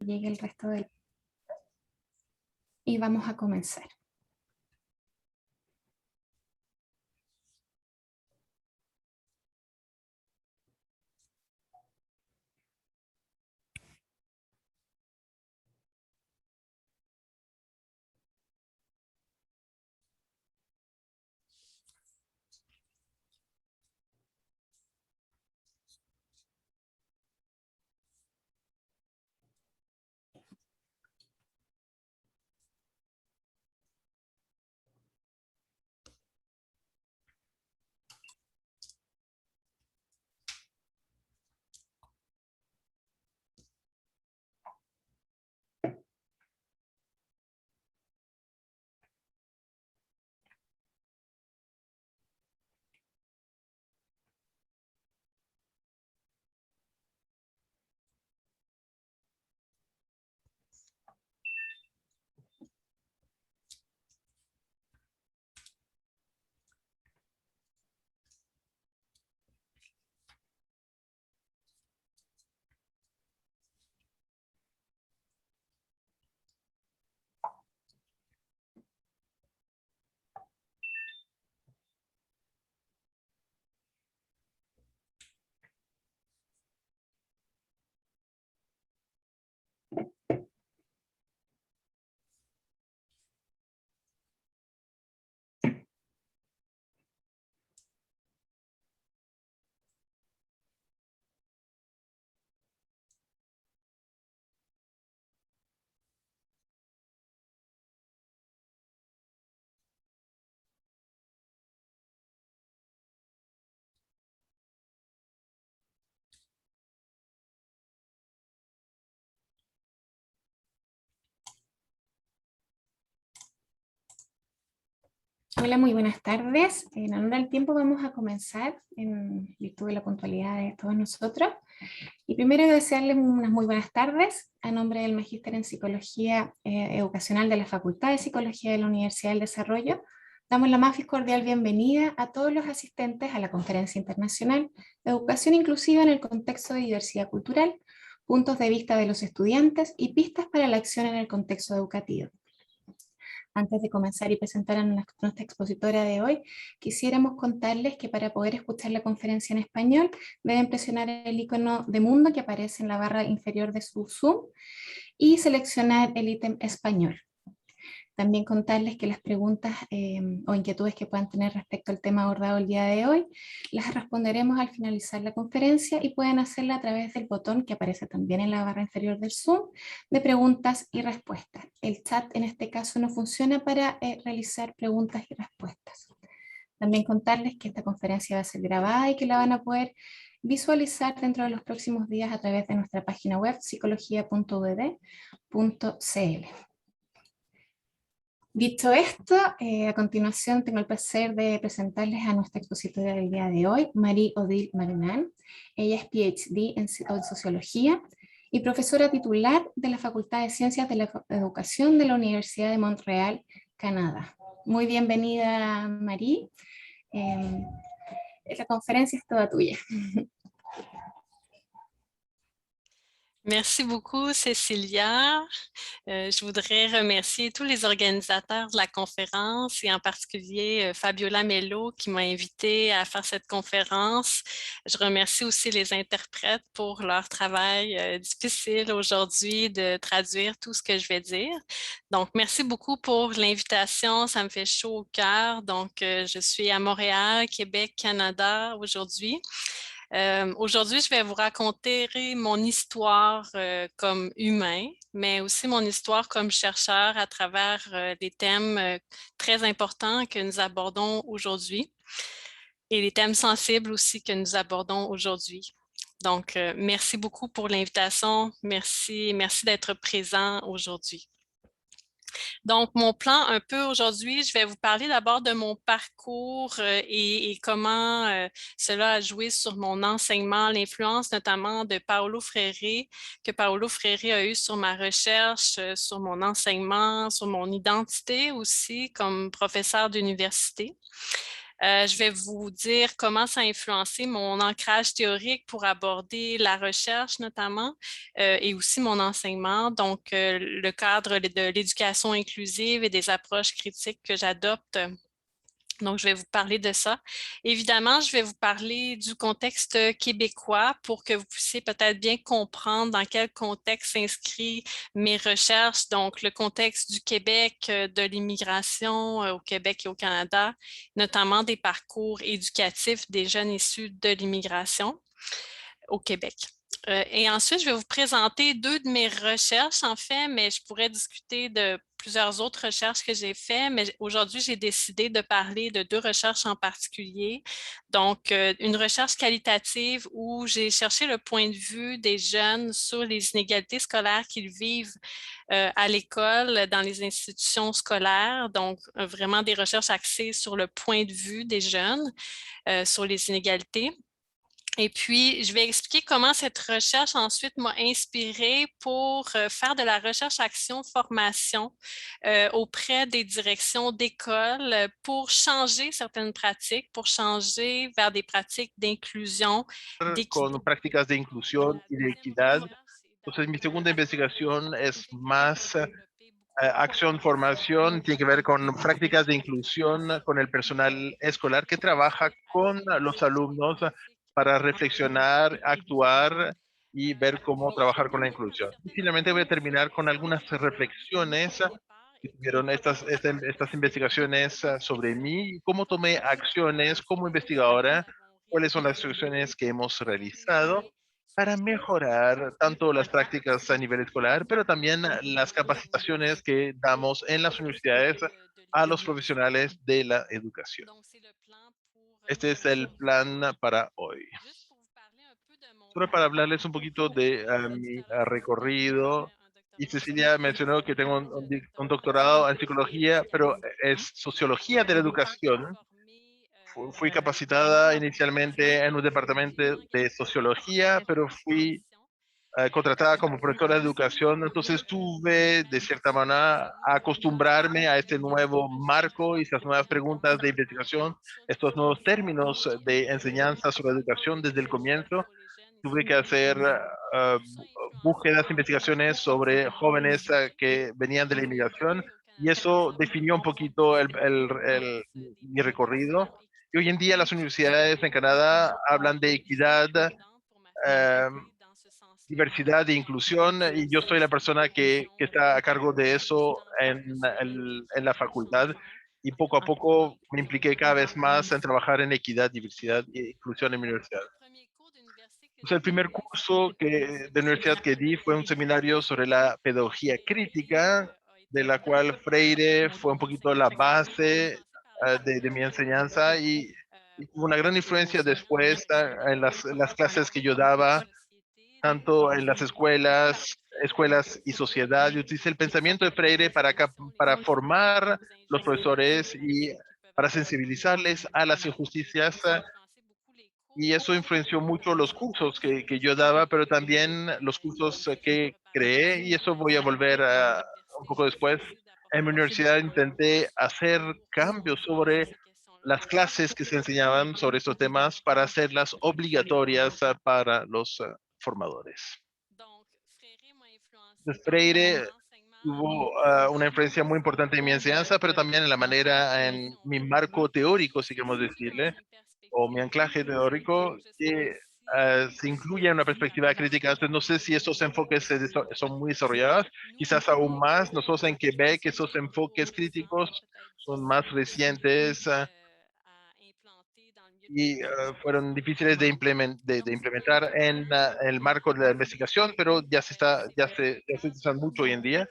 llegue el resto del... Y vamos a comenzar. Hola, muy buenas tardes. En honor al tiempo vamos a comenzar en virtud de la puntualidad de todos nosotros. Y primero desearles unas muy buenas tardes a nombre del Magíster en Psicología Educacional de la Facultad de Psicología de la Universidad del Desarrollo. Damos la más cordial bienvenida a todos los asistentes a la Conferencia Internacional de Educación Inclusiva en el Contexto de Diversidad Cultural, puntos de vista de los estudiantes y pistas para la acción en el contexto educativo. Antes de comenzar y presentar a nuestra expositora de hoy, quisiéramos contarles que para poder escuchar la conferencia en español deben presionar el icono de mundo que aparece en la barra inferior de su Zoom y seleccionar el ítem español. También contarles que las preguntas o inquietudes que puedan tener respecto al tema abordado el día de hoy, las responderemos al finalizar la conferencia y pueden hacerla a través del botón que aparece también en la barra inferior del Zoom de preguntas y respuestas. El chat en este caso no funciona para realizar preguntas y respuestas. También contarles que esta conferencia va a ser grabada y que la van a poder visualizar dentro de los próximos días a través de nuestra página web psicología.udd.cl. Dicho esto, a continuación tengo el placer de presentarles a nuestra expositora del día de hoy, Marie-Odile Marinan. Ella es PhD en Sociología y profesora titular de la Facultad de Ciencias de la Educación de la Universidad de Montreal, Canadá. Muy bienvenida, Marie. La conferencia es toda tuya. Merci beaucoup, Cécilia. Je voudrais remercier tous les organisateurs de la conférence et en particulier Fabiola Mello qui m'a invité à faire cette conférence. Je remercie aussi les interprètes pour leur travail difficile aujourd'hui de traduire tout ce que je vais dire. Donc, merci beaucoup pour l'invitation. Ça me fait chaud au cœur. Donc, je suis à Montréal, Québec, Canada aujourd'hui. Aujourd'hui, je vais vous raconter mon histoire comme humain, mais aussi mon histoire comme chercheur à travers des thèmes très importants que nous abordons aujourd'hui et les thèmes sensibles aussi que nous abordons aujourd'hui. Donc, merci beaucoup pour l'invitation. Merci d'être présent aujourd'hui. Donc, mon plan un peu aujourd'hui, je vais vous parler d'abord de mon parcours et comment cela a joué sur mon enseignement, l'influence notamment de Paulo Freire, que Paulo Freire a eu sur ma recherche, sur mon enseignement, sur mon identité aussi comme professeur d'université. Je vais vous dire comment ça a influencé mon ancrage théorique pour aborder la recherche notamment et aussi mon enseignement. Donc, le cadre de l'éducation inclusive et des approches critiques que j'adopte. Donc, je vais vous parler de ça. Évidemment, je vais vous parler du contexte québécois pour que vous puissiez peut-être bien comprendre dans quel contexte s'inscrit mes recherches. Donc, le contexte du Québec, de l'immigration au Québec et au Canada, notamment des parcours éducatifs des jeunes issus de l'immigration au Québec. Et ensuite, je vais vous présenter deux de mes recherches, en fait, mais je pourrais discuter de plusieurs autres recherches que j'ai faites, mais aujourd'hui, j'ai décidé de parler de deux recherches en particulier. Donc, une recherche qualitative où j'ai cherché le point de vue des jeunes sur les inégalités scolaires qu'ils vivent à l'école, dans les institutions scolaires. Donc, vraiment des recherches axées sur le point de vue des jeunes, sur les inégalités. Et puis, je vais expliquer comment cette recherche ensuite m'a inspirée pour faire de la recherche-action-formation auprès des directions d'école pour changer certaines pratiques, pour changer vers des pratiques d'inclusion, d'équité. Con prácticas de inclusión y de equidad. Entonces, mi segunda investigación es más acción, formación, tiene que ver con prácticas de inclusión con el personal escolar que trabaja con los alumnos para reflexionar, actuar y ver cómo trabajar con la inclusión. Y finalmente voy a terminar con algunas reflexiones que tuvieron estas investigaciones sobre mí, cómo tomé acciones como investigadora, cuáles son las acciones que hemos realizado para mejorar tanto las prácticas a nivel escolar, pero también las capacitaciones que damos en las universidades a los profesionales de la educación. Este es el plan para hoy. Solo para hablarles un poquito de mi recorrido. Y Cecilia mencionó que tengo un doctorado en psicología, pero es sociología de la educación. Fui capacitada inicialmente en un departamento de sociología, pero fui contratada como profesora de educación, entonces tuve de cierta manera a acostumbrarme a este nuevo marco y estas nuevas preguntas de investigación, estos nuevos términos de enseñanza sobre educación desde el comienzo. Tuve que hacer búsquedas, investigaciones sobre jóvenes que venían de la inmigración y eso definió un poquito mi recorrido. Y hoy en día las universidades en Canadá hablan de equidad, eh, diversidad e inclusión y yo soy la persona que está a cargo de eso en la facultad y poco a poco me impliqué cada vez más en trabajar en equidad, diversidad e inclusión en mi universidad. Pues el primer curso de universidad que di fue un seminario sobre la pedagogía crítica, de la cual Freire fue un poquito la base de mi enseñanza y tuvo una gran influencia después en las clases que yo daba tanto en las escuelas y sociedad. Yo utilicé el pensamiento de Freire para formar los profesores y para sensibilizarles a las injusticias. Y eso influenció mucho los cursos que yo daba, pero también los cursos que creé, y eso voy a volver un poco después. En mi universidad intenté hacer cambios sobre las clases que se enseñaban sobre estos temas para hacerlas obligatorias para los formadores. Freire tuvo una influencia muy importante en mi enseñanza, pero también en la manera, en mi marco teórico, si queremos decirle, o mi anclaje teórico, que se incluye en una perspectiva crítica. Entonces, no sé si esos enfoques son muy desarrollados, quizás aún más. Nosotros en Quebec, esos enfoques críticos son más recientes y fueron difíciles de implementar en el marco de la investigación, pero ya se usan mucho hoy en día.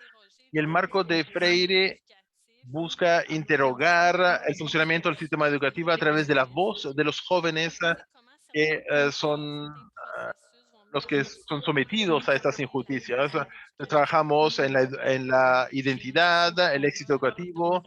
Y el marco de Freire busca interrogar el funcionamiento del sistema educativo a través de la voz de los jóvenes que son los que son sometidos a estas injusticias. Trabajamos en la identidad, el éxito educativo,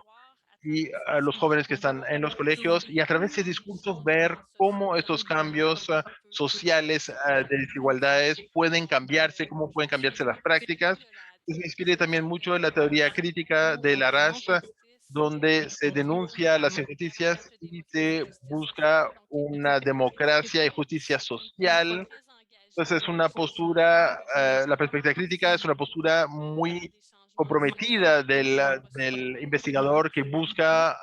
y a los jóvenes que están en los colegios y a través de discursos ver cómo estos cambios sociales de desigualdades pueden cambiarse, cómo pueden cambiarse las prácticas. Pues me inspiré también mucho en la teoría crítica de la raza donde se denuncia las injusticias y se busca una democracia y justicia social. Entonces es una postura, la perspectiva crítica es una postura muy comprometida del investigador que busca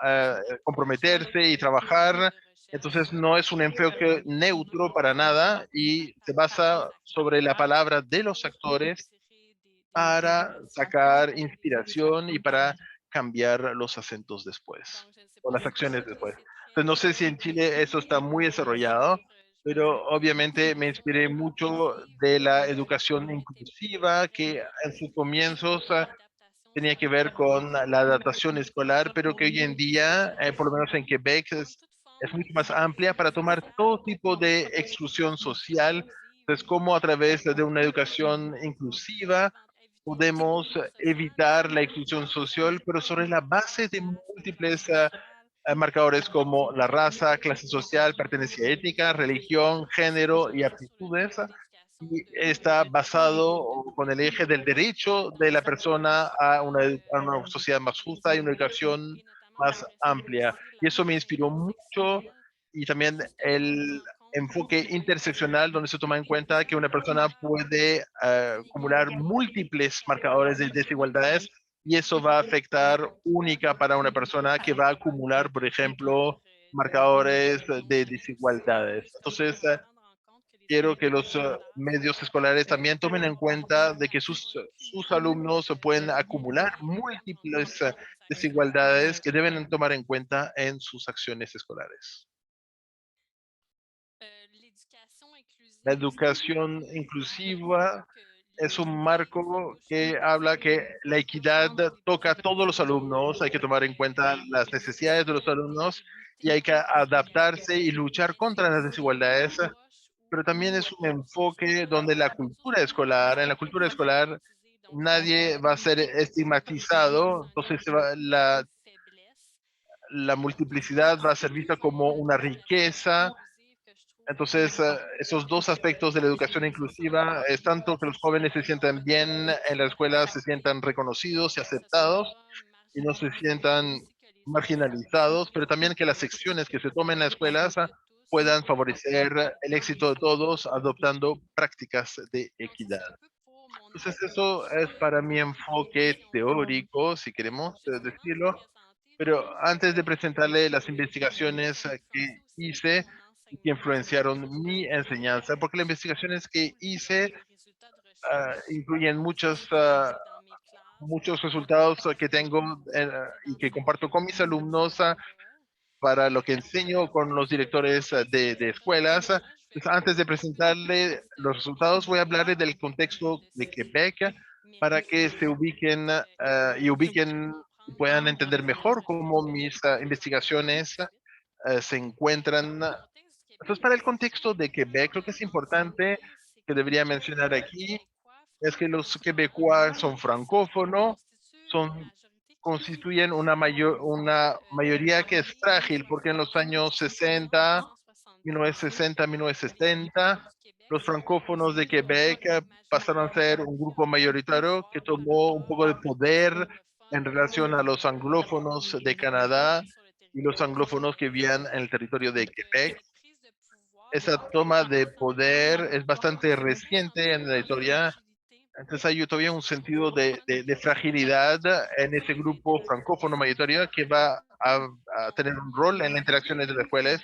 comprometerse y trabajar. Entonces no es un enfoque neutro para nada y se basa sobre la palabra de los actores para sacar inspiración y para cambiar los acentos después o las acciones después. Entonces, no sé si en Chile eso está muy desarrollado, pero obviamente me inspiré mucho de la educación inclusiva que en sus comienzos tenía que ver con la adaptación escolar, pero que hoy en día, por lo menos en Quebec, es mucho más amplia para tomar todo tipo de exclusión social. Entonces, cómo a través de una educación inclusiva podemos evitar la exclusión social, pero sobre la base de múltiples marcadores como la raza, clase social, pertenencia étnica, religión, género y aptitudes. Y está basado con el eje del derecho de la persona a una sociedad más justa y una educación más amplia. Y eso me inspiró mucho y también el enfoque interseccional donde se toma en cuenta que una persona puede acumular múltiples marcadores de desigualdades y eso va a afectar única para una persona que va a acumular, por ejemplo, marcadores de desigualdades. Entonces, quiero que los medios escolares también tomen en cuenta de que sus alumnos pueden acumular múltiples desigualdades que deben tomar en cuenta en sus acciones escolares. La educación inclusiva es un marco que habla que la equidad toca a todos los alumnos, hay que tomar en cuenta las necesidades de los alumnos y hay que adaptarse y luchar contra las desigualdades, pero también es un enfoque donde la cultura escolar, en la cultura escolar, nadie va a ser estigmatizado, entonces la multiplicidad va a ser vista como una riqueza. Entonces, esos dos aspectos de la educación inclusiva es tanto que los jóvenes se sientan bien en la escuela, se sientan reconocidos y aceptados y no se sientan marginalizados, pero también que las secciones que se tomen en las escuelas puedan favorecer el éxito de todos adoptando prácticas de equidad. Entonces, eso es para mi enfoque teórico, si queremos decirlo, pero antes de presentarle las investigaciones que hice y que influenciaron mi enseñanza, porque las investigaciones que hice incluyen muchos resultados que tengo y que comparto con mis alumnos para lo que enseño con los directores de escuelas. Entonces, antes de presentarle los resultados, voy a hablarle del contexto de Quebec para que se ubiquen y puedan entender mejor cómo mis investigaciones se encuentran. Entonces, para el contexto de Quebec, creo que es importante que debería mencionar aquí es que los quebecuas son francófonos, constituyen una mayoría que es frágil, porque en los años 60, 1960, 1970, los francófonos de Quebec pasaron a ser un grupo mayoritario que tomó un poco de poder en relación a los anglófonos de Canadá y los anglófonos que vivían en el territorio de Quebec. Esa toma de poder es bastante reciente en la historia, entonces hay todavía un sentido de fragilidad en ese grupo francófono mayoritario que va a tener un rol en las interacciones de las escuelas.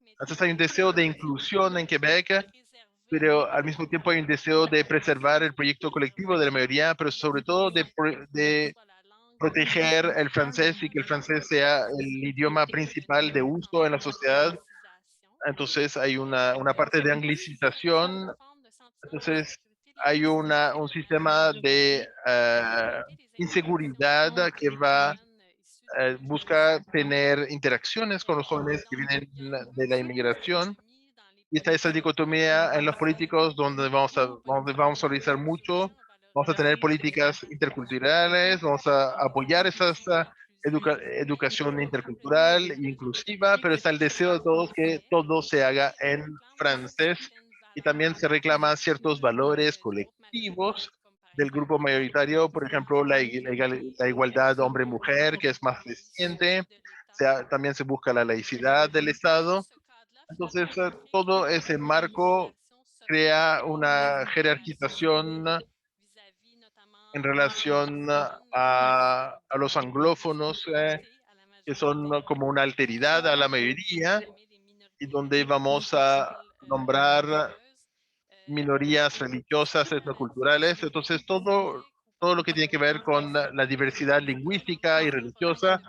Entonces hay un deseo de inclusión en Quebec, pero al mismo tiempo hay un deseo de preservar el proyecto colectivo de la mayoría, pero sobre todo de proteger el francés y que el francés sea el idioma principal de uso en la sociedad. Entonces hay una parte de anglicización. Entonces hay un sistema de inseguridad que busca tener interacciones con los jóvenes que vienen de la inmigración. Y está esa dicotomía en los políticos donde vamos a realizar mucho, vamos a tener políticas interculturales, vamos a apoyar esas educación intercultural e inclusiva, pero está el deseo de todos que todo se haga en francés y también se reclaman ciertos valores colectivos del grupo mayoritario, por ejemplo, la igualdad hombre-mujer, que es más reciente. También se busca la laicidad del Estado. Entonces, todo ese marco crea una jerarquización en relación a los anglófonos, que son como una alteridad a la mayoría, y donde vamos a nombrar minorías religiosas, etnoculturales. Entonces, todo lo que tiene que ver con la diversidad lingüística y religiosa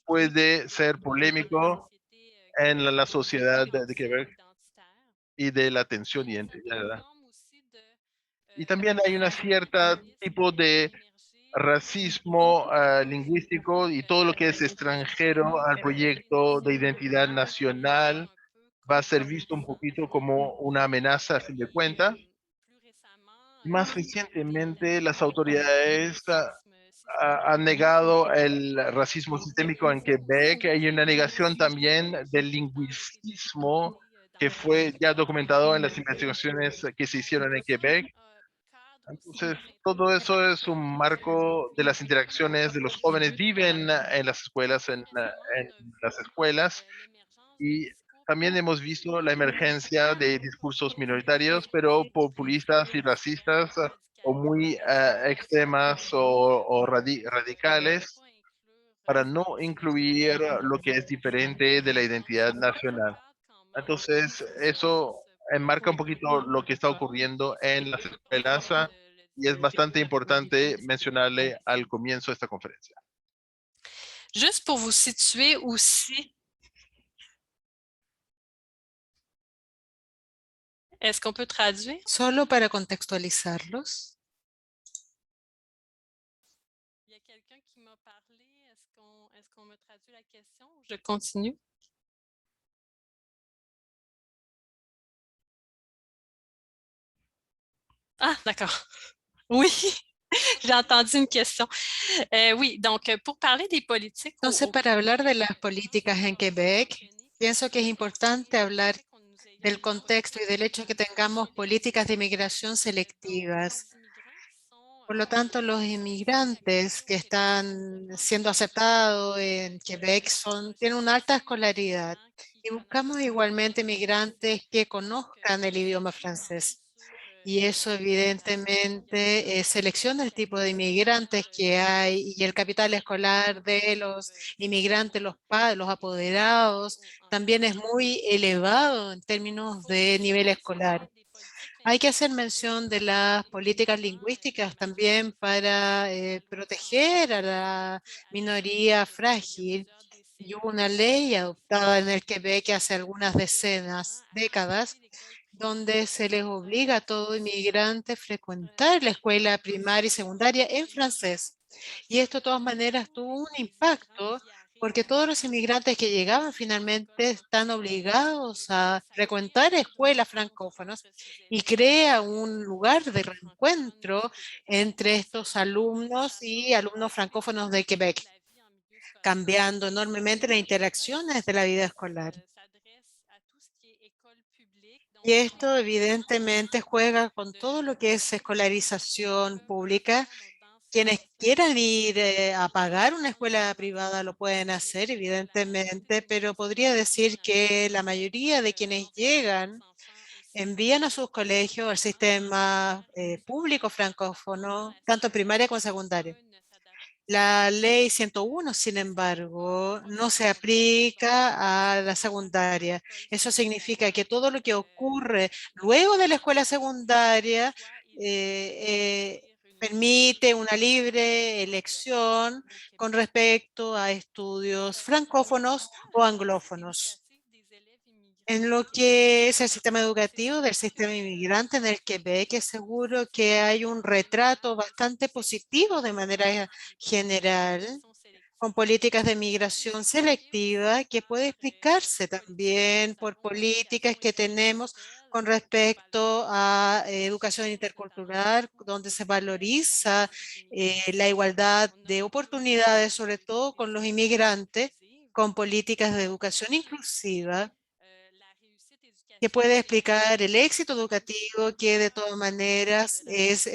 puede ser polémico en la sociedad de Quebec y de la tensión y identidad. Y también hay una cierta tipo de racismo lingüístico, y todo lo que es extranjero al proyecto de identidad nacional va a ser visto un poquito como una amenaza a fin de cuentas. Más recientemente, las autoridades han negado el racismo sistémico en Quebec. Hay una negación también del lingüicismo que fue ya documentado en las investigaciones que se hicieron en Quebec. Entonces, todo eso es un marco de las interacciones de los jóvenes. Viven en las escuelas, en las escuelas, y también hemos visto la emergencia de discursos minoritarios, pero populistas y racistas, o muy extremas o radicales, para no incluir lo que es diferente de la identidad nacional. Entonces, eso enmarca un poquito lo que está ocurriendo en las escuelas, y es bastante importante mencionarle al comienzo de esta conferencia. Juste pour vous situer aussi, est-ce qu'on peut traduire? Solo para contextualizarlos. Il y a quelqu'un qui m'a parlé. Est-ce qu'on me traduit la question? Je continue. Ah, d'accord. Oui, j'ai entendu une question. Oui, donc pour parler des politiques Entonces, para hablar de las políticas en Quebec, pienso que es importante hablar del contexto y del hecho que tengamos políticas de inmigración selectivas. Por lo tanto, los inmigrantes que están siendo aceptados en Quebec tienen una alta escolaridad, y buscamos igualmente inmigrantes que conozcan el idioma francés. Y eso evidentemente selecciona el tipo de inmigrantes que hay, y el capital escolar de los inmigrantes, los padres, los apoderados, también es muy elevado en términos de nivel escolar. Hay que hacer mención de las políticas lingüísticas también para proteger a la minoría frágil. Y hubo una ley adoptada en el Quebec hace algunas décadas, donde se les obliga a todo inmigrante a frecuentar la escuela primaria y secundaria en francés. Y esto de todas maneras tuvo un impacto, porque todos los inmigrantes que llegaban finalmente están obligados a frecuentar escuelas francófonas, y crea un lugar de reencuentro entre estos alumnos y alumnos francófonos de Quebec, cambiando enormemente las interacciones de la vida escolar. Y esto evidentemente juega con todo lo que es escolarización pública. Quienes quieran ir a pagar una escuela privada lo pueden hacer, evidentemente, pero podría decir que la mayoría de quienes llegan envían a sus colegios al sistema público francófono, tanto primaria como secundaria. La ley 101, sin embargo, no se aplica a la secundaria. Eso significa que todo lo que ocurre luego de la escuela secundaria permite una libre elección con respecto a estudios francófonos o anglófonos. En lo que es el sistema educativo del sistema inmigrante en el Quebec, es seguro que hay un retrato bastante positivo de manera general, con políticas de migración selectiva, que puede explicarse también por políticas que tenemos con respecto a educación intercultural, donde se valoriza la igualdad de oportunidades, sobre todo con los inmigrantes, con políticas de educación inclusiva, que puede explicar el éxito educativo, que de todas maneras es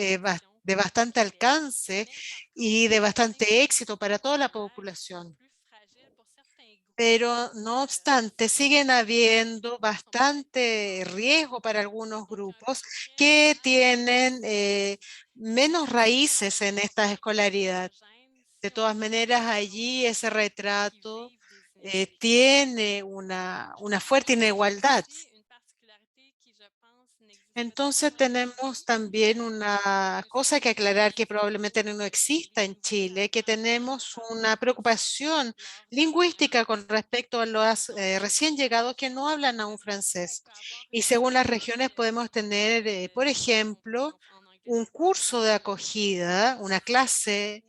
de bastante alcance y de bastante éxito para toda la población. Pero no obstante, siguen habiendo bastante riesgo para algunos grupos que tienen menos raíces en esta escolaridad. De todas maneras, allí ese retrato tiene una fuerte inigualdad. Entonces tenemos también una cosa que aclarar que probablemente no exista en Chile, que tenemos una preocupación lingüística con respecto a los recién llegados que no hablan aún francés. Y según las regiones podemos tener, por ejemplo, un curso de acogida, una clase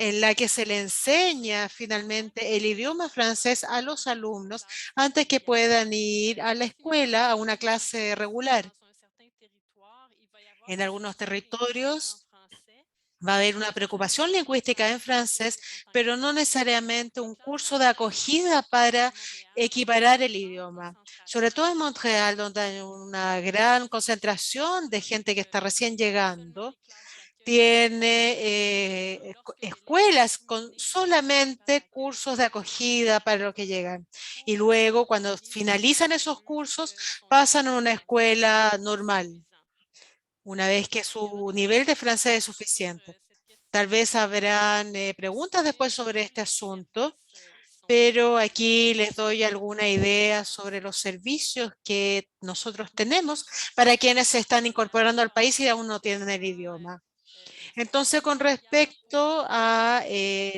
en la que se le enseña finalmente el idioma francés a los alumnos antes que puedan ir a la escuela a una clase regular. En algunos territorios va a haber una preocupación lingüística en francés, pero no necesariamente un curso de acogida para equiparar el idioma. Sobre todo en Montreal, donde hay una gran concentración de gente que está recién llegando, tiene escuelas con solamente cursos de acogida para los que llegan. Y luego, cuando finalizan esos cursos, pasan a una escuela normal, una vez que su nivel de francés es suficiente. Tal vez habrán preguntas después sobre este asunto, pero aquí les doy alguna idea sobre los servicios que nosotros tenemos para quienes se están incorporando al país y aún no tienen el idioma. Entonces, con respecto a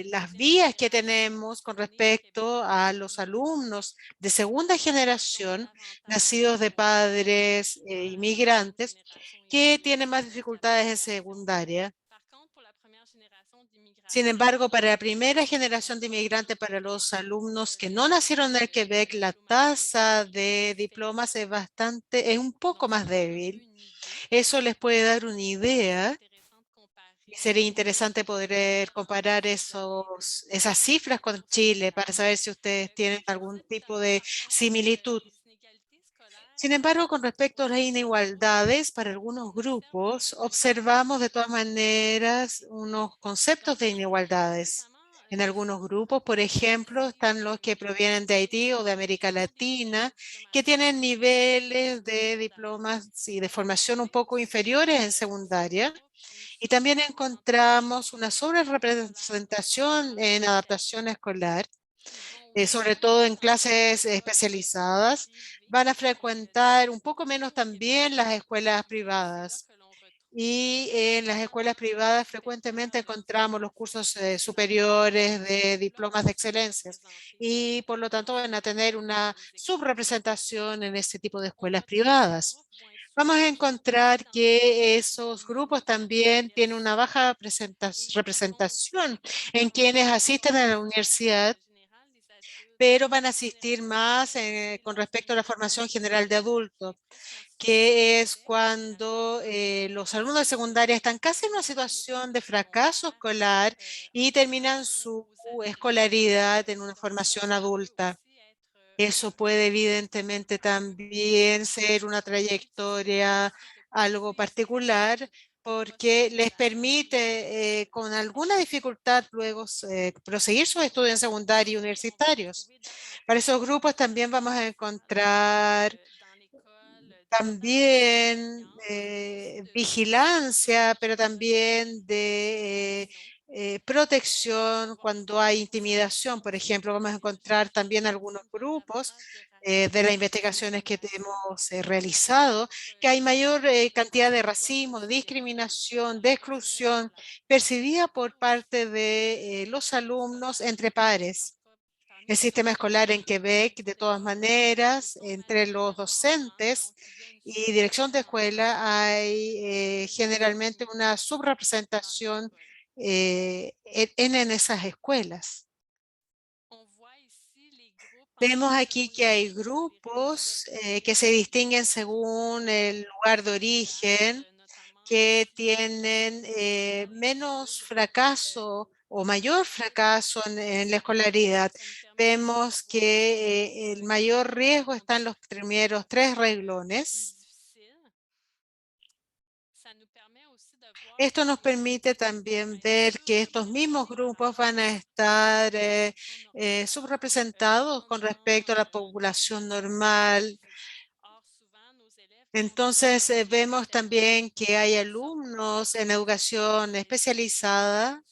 las vías que tenemos, con respecto a los alumnos de segunda generación, nacidos de padres inmigrantes, que tienen más dificultades en secundaria. Sin embargo, para la primera generación de inmigrantes, para los alumnos que no nacieron en el Quebec, la tasa de diplomas es un poco más débil. Eso les puede dar una idea. Sería interesante poder comparar esas cifras con Chile para saber si ustedes tienen algún tipo de similitud. Sin embargo, con respecto a las inigualdades para algunos grupos, observamos de todas maneras unos conceptos de inigualdades. En algunos grupos, por ejemplo, están los que provienen de Haití o de América Latina, que tienen niveles de diplomas y de formación un poco inferiores en secundaria. Y también encontramos una sobrerepresentación en adaptación escolar, sobre todo en clases especializadas. Van a frecuentar un poco menos también las escuelas privadas. Y en las escuelas privadas frecuentemente encontramos los cursos superiores de diplomas de excelencia y por lo tanto van a tener una subrepresentación en este tipo de escuelas privadas. Vamos a encontrar que esos grupos también tienen una baja representación en quienes asisten a la universidad, pero van a asistir más con respecto a la formación general de adultos, que es cuando los alumnos de secundaria están casi en una situación de fracaso escolar y terminan su escolaridad en una formación adulta. Eso puede evidentemente también ser una trayectoria algo particular porque les permite con alguna dificultad luego proseguir sus estudios en secundaria y universitarios. Para esos grupos también vamos a encontrar también vigilancia, pero también de protección cuando hay intimidación. Por ejemplo, vamos a encontrar también algunos grupos de las investigaciones que hemos realizado, que hay mayor cantidad de racismo, de discriminación, de exclusión percibida por parte de los alumnos entre pares. El sistema escolar en Quebec, de todas maneras, entre los docentes y dirección de escuela hay generalmente una subrepresentación en esas escuelas. Vemos aquí que hay grupos que se distinguen según el lugar de origen, que tienen menos fracaso o mayor fracaso en la escolaridad. Vemos que el mayor riesgo está en los primeros 3 renglones. Esto nos permite también ver que estos mismos grupos van a estar subrepresentados con respecto a la población normal. Entonces, vemos también que hay alumnos en educación especializada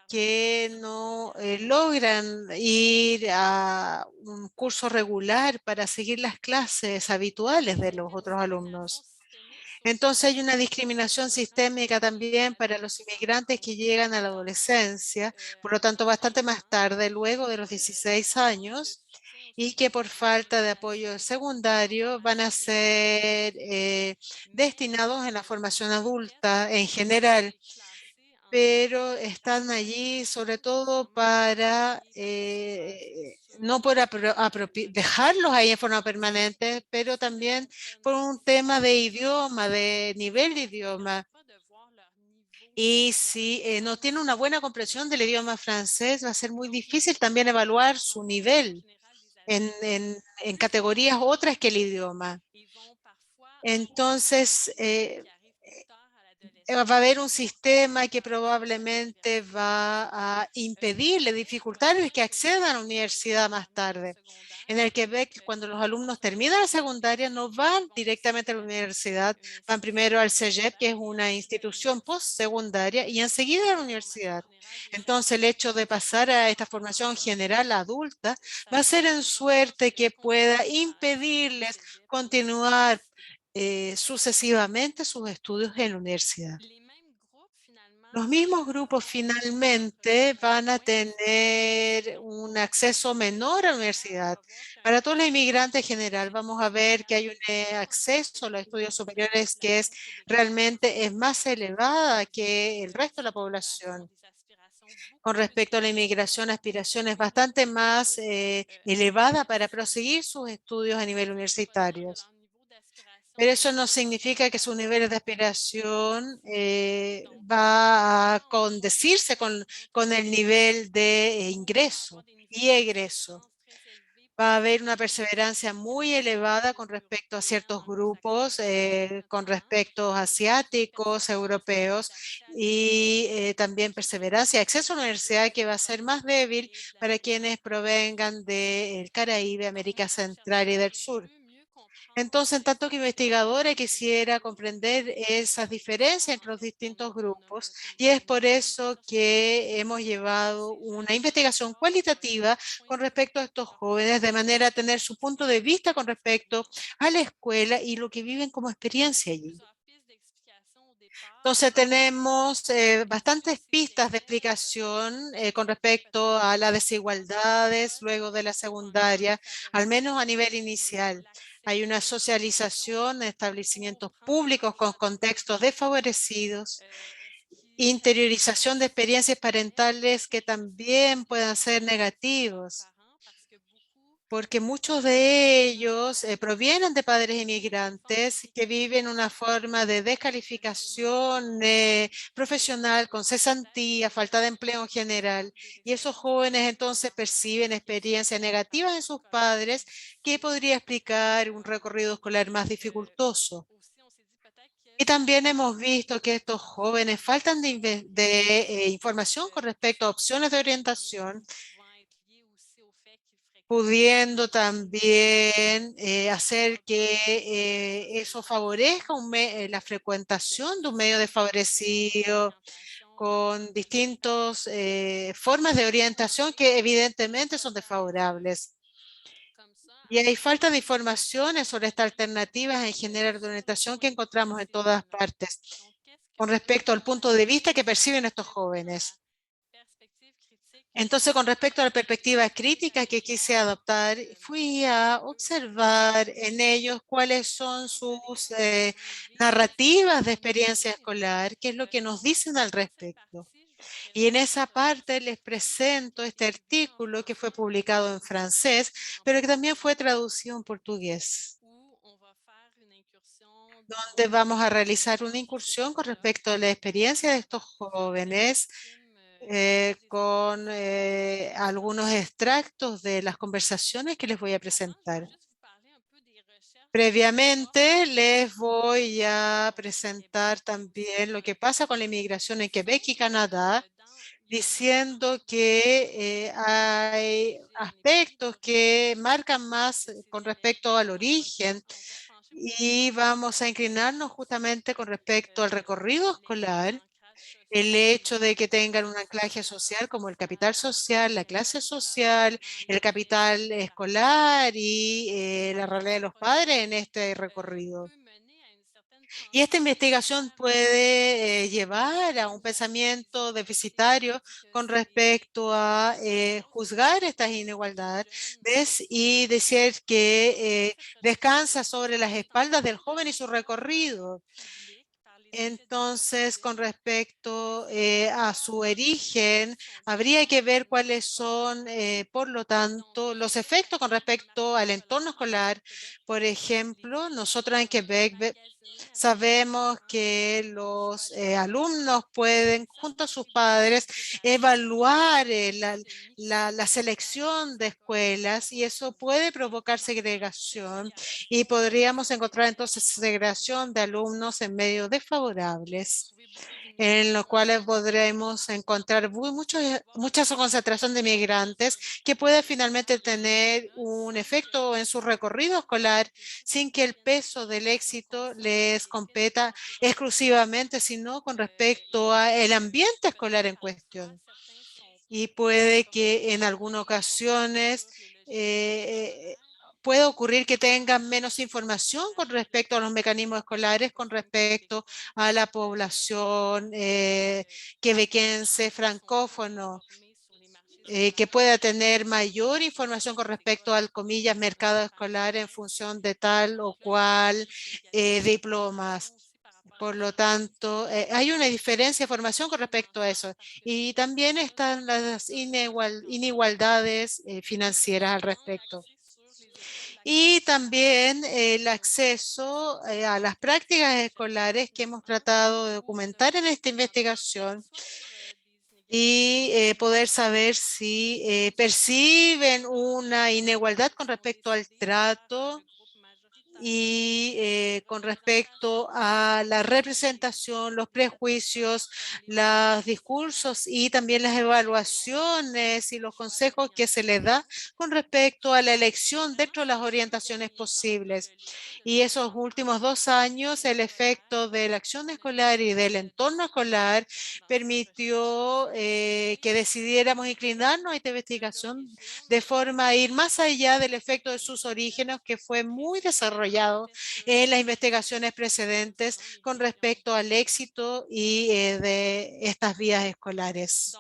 que no logran ir a un curso regular para seguir las clases habituales de los otros alumnos. Entonces hay una discriminación sistémica también para los inmigrantes que llegan a la adolescencia, por lo tanto bastante más tarde, luego de los 16 años, y que por falta de apoyo secundario van a ser destinados en la formación adulta en general, pero están allí sobre todo para, no por dejarlos ahí en forma permanente, pero también por un tema de idioma, de nivel de idioma. Y si no tiene una buena comprensión del idioma francés, va a ser muy difícil también evaluar su nivel en categorías otras que el idioma. Entonces, va a haber un sistema que probablemente va a impedirle, dificultarles que accedan a la universidad más tarde. En el Quebec, cuando los alumnos terminan la secundaria, no van directamente a la universidad, van primero al CEGEP, que es una institución postsecundaria, y enseguida a la universidad. Entonces, el hecho de pasar a esta formación general adulta va a ser en suerte que pueda impedirles continuar sucesivamente sus estudios en la universidad. Los mismos grupos finalmente van a tener un acceso menor a la universidad. Para todos los inmigrantes en general, vamos a ver que hay un acceso a los estudios superiores que realmente es más elevada que el resto de la población. Con respecto a la inmigración, aspiración es bastante más elevada para proseguir sus estudios a nivel universitario. Pero eso no significa que sus niveles de aspiración va a condecirse con el nivel de ingreso y egreso. Va a haber una perseverancia muy elevada con respecto a ciertos grupos, con respecto a asiáticos, europeos, y también perseverancia, acceso a la universidad que va a ser más débil para quienes provengan del Caribe, América Central y del Sur. Entonces, en tanto que investigadora, quisiera comprender esas diferencias entre los distintos grupos y es por eso que hemos llevado una investigación cualitativa con respecto a estos jóvenes, de manera a tener su punto de vista con respecto a la escuela y lo que viven como experiencia allí. Entonces tenemos bastantes pistas de explicación con respecto a las desigualdades luego de la secundaria, al menos a nivel inicial. Hay una socialización de establecimientos públicos con contextos desfavorecidos, interiorización de experiencias parentales que también puedan ser negativos, porque muchos de ellos provienen de padres inmigrantes que viven una forma de descalificación profesional con cesantía, falta de empleo en general, y esos jóvenes entonces perciben experiencias negativas en sus padres que podría explicar un recorrido escolar más dificultoso. Y también hemos visto que estos jóvenes faltan de información con respecto a opciones de orientación, pudiendo también hacer que eso favorezca la frecuentación de un medio desfavorecido con distintas formas de orientación que evidentemente son desfavorables. Y hay falta de informaciones sobre estas alternativas en general de orientación que encontramos en todas partes con respecto al punto de vista que perciben estos jóvenes. Entonces, con respecto a la perspectiva crítica que quise adoptar, fui a observar en ellos cuáles son sus narrativas de experiencia escolar, qué es lo que nos dicen al respecto. Y en esa parte les presento este artículo que fue publicado en francés, pero que también fue traducido en portugués, donde vamos a realizar una incursión con respecto a la experiencia de estos jóvenes con algunos extractos de las conversaciones que les voy a presentar. Previamente les voy a presentar también lo que pasa con la inmigración en Quebec y Canadá, diciendo que hay aspectos que marcan más con respecto al origen y vamos a inclinarnos justamente con respecto al recorrido escolar, el hecho de que tengan un anclaje social como el capital social, la clase social, el capital escolar y la realidad de los padres en este recorrido. Y esta investigación puede llevar a un pensamiento deficitario con respecto a juzgar estas inigualdades y decir que descansa sobre las espaldas del joven y su recorrido. Entonces, con respecto a su origen, habría que ver cuáles son, por lo tanto, los efectos con respecto al entorno escolar. Por ejemplo, nosotros en Quebec sabemos que los alumnos pueden, junto a sus padres, evaluar la selección de escuelas y eso puede provocar segregación y podríamos encontrar entonces segregación de alumnos en medios desfavorables, en los cuales podremos encontrar mucha concentración de migrantes que puede finalmente tener un efecto en su recorrido escolar sin que el peso del éxito les competa exclusivamente, sino con respecto al ambiente escolar en cuestión. Y puede que en algunas ocasiones puede ocurrir que tengan menos información con respecto a los mecanismos escolares, con respecto a la población quebequense francófono, que pueda tener mayor información con respecto al, comillas, mercado escolar en función de tal o cual diplomas. Por lo tanto, hay una diferencia de formación con respecto a eso. Y también están las inigualdades financieras al respecto. Y también el acceso a las prácticas escolares que hemos tratado de documentar en esta investigación y poder saber si perciben una inigualdad con respecto al trato y con respecto a la representación, los prejuicios, los discursos y también las evaluaciones y los consejos que se les da con respecto a la elección dentro de las orientaciones posibles. Y esos últimos 2 años, el efecto de la acción escolar y del entorno escolar permitió que decidiéramos inclinarnos a esta investigación de forma a ir más allá del efecto de sus orígenes, que fue muy desarrollado en las investigaciones precedentes con respecto al éxito y de estas vías escolares.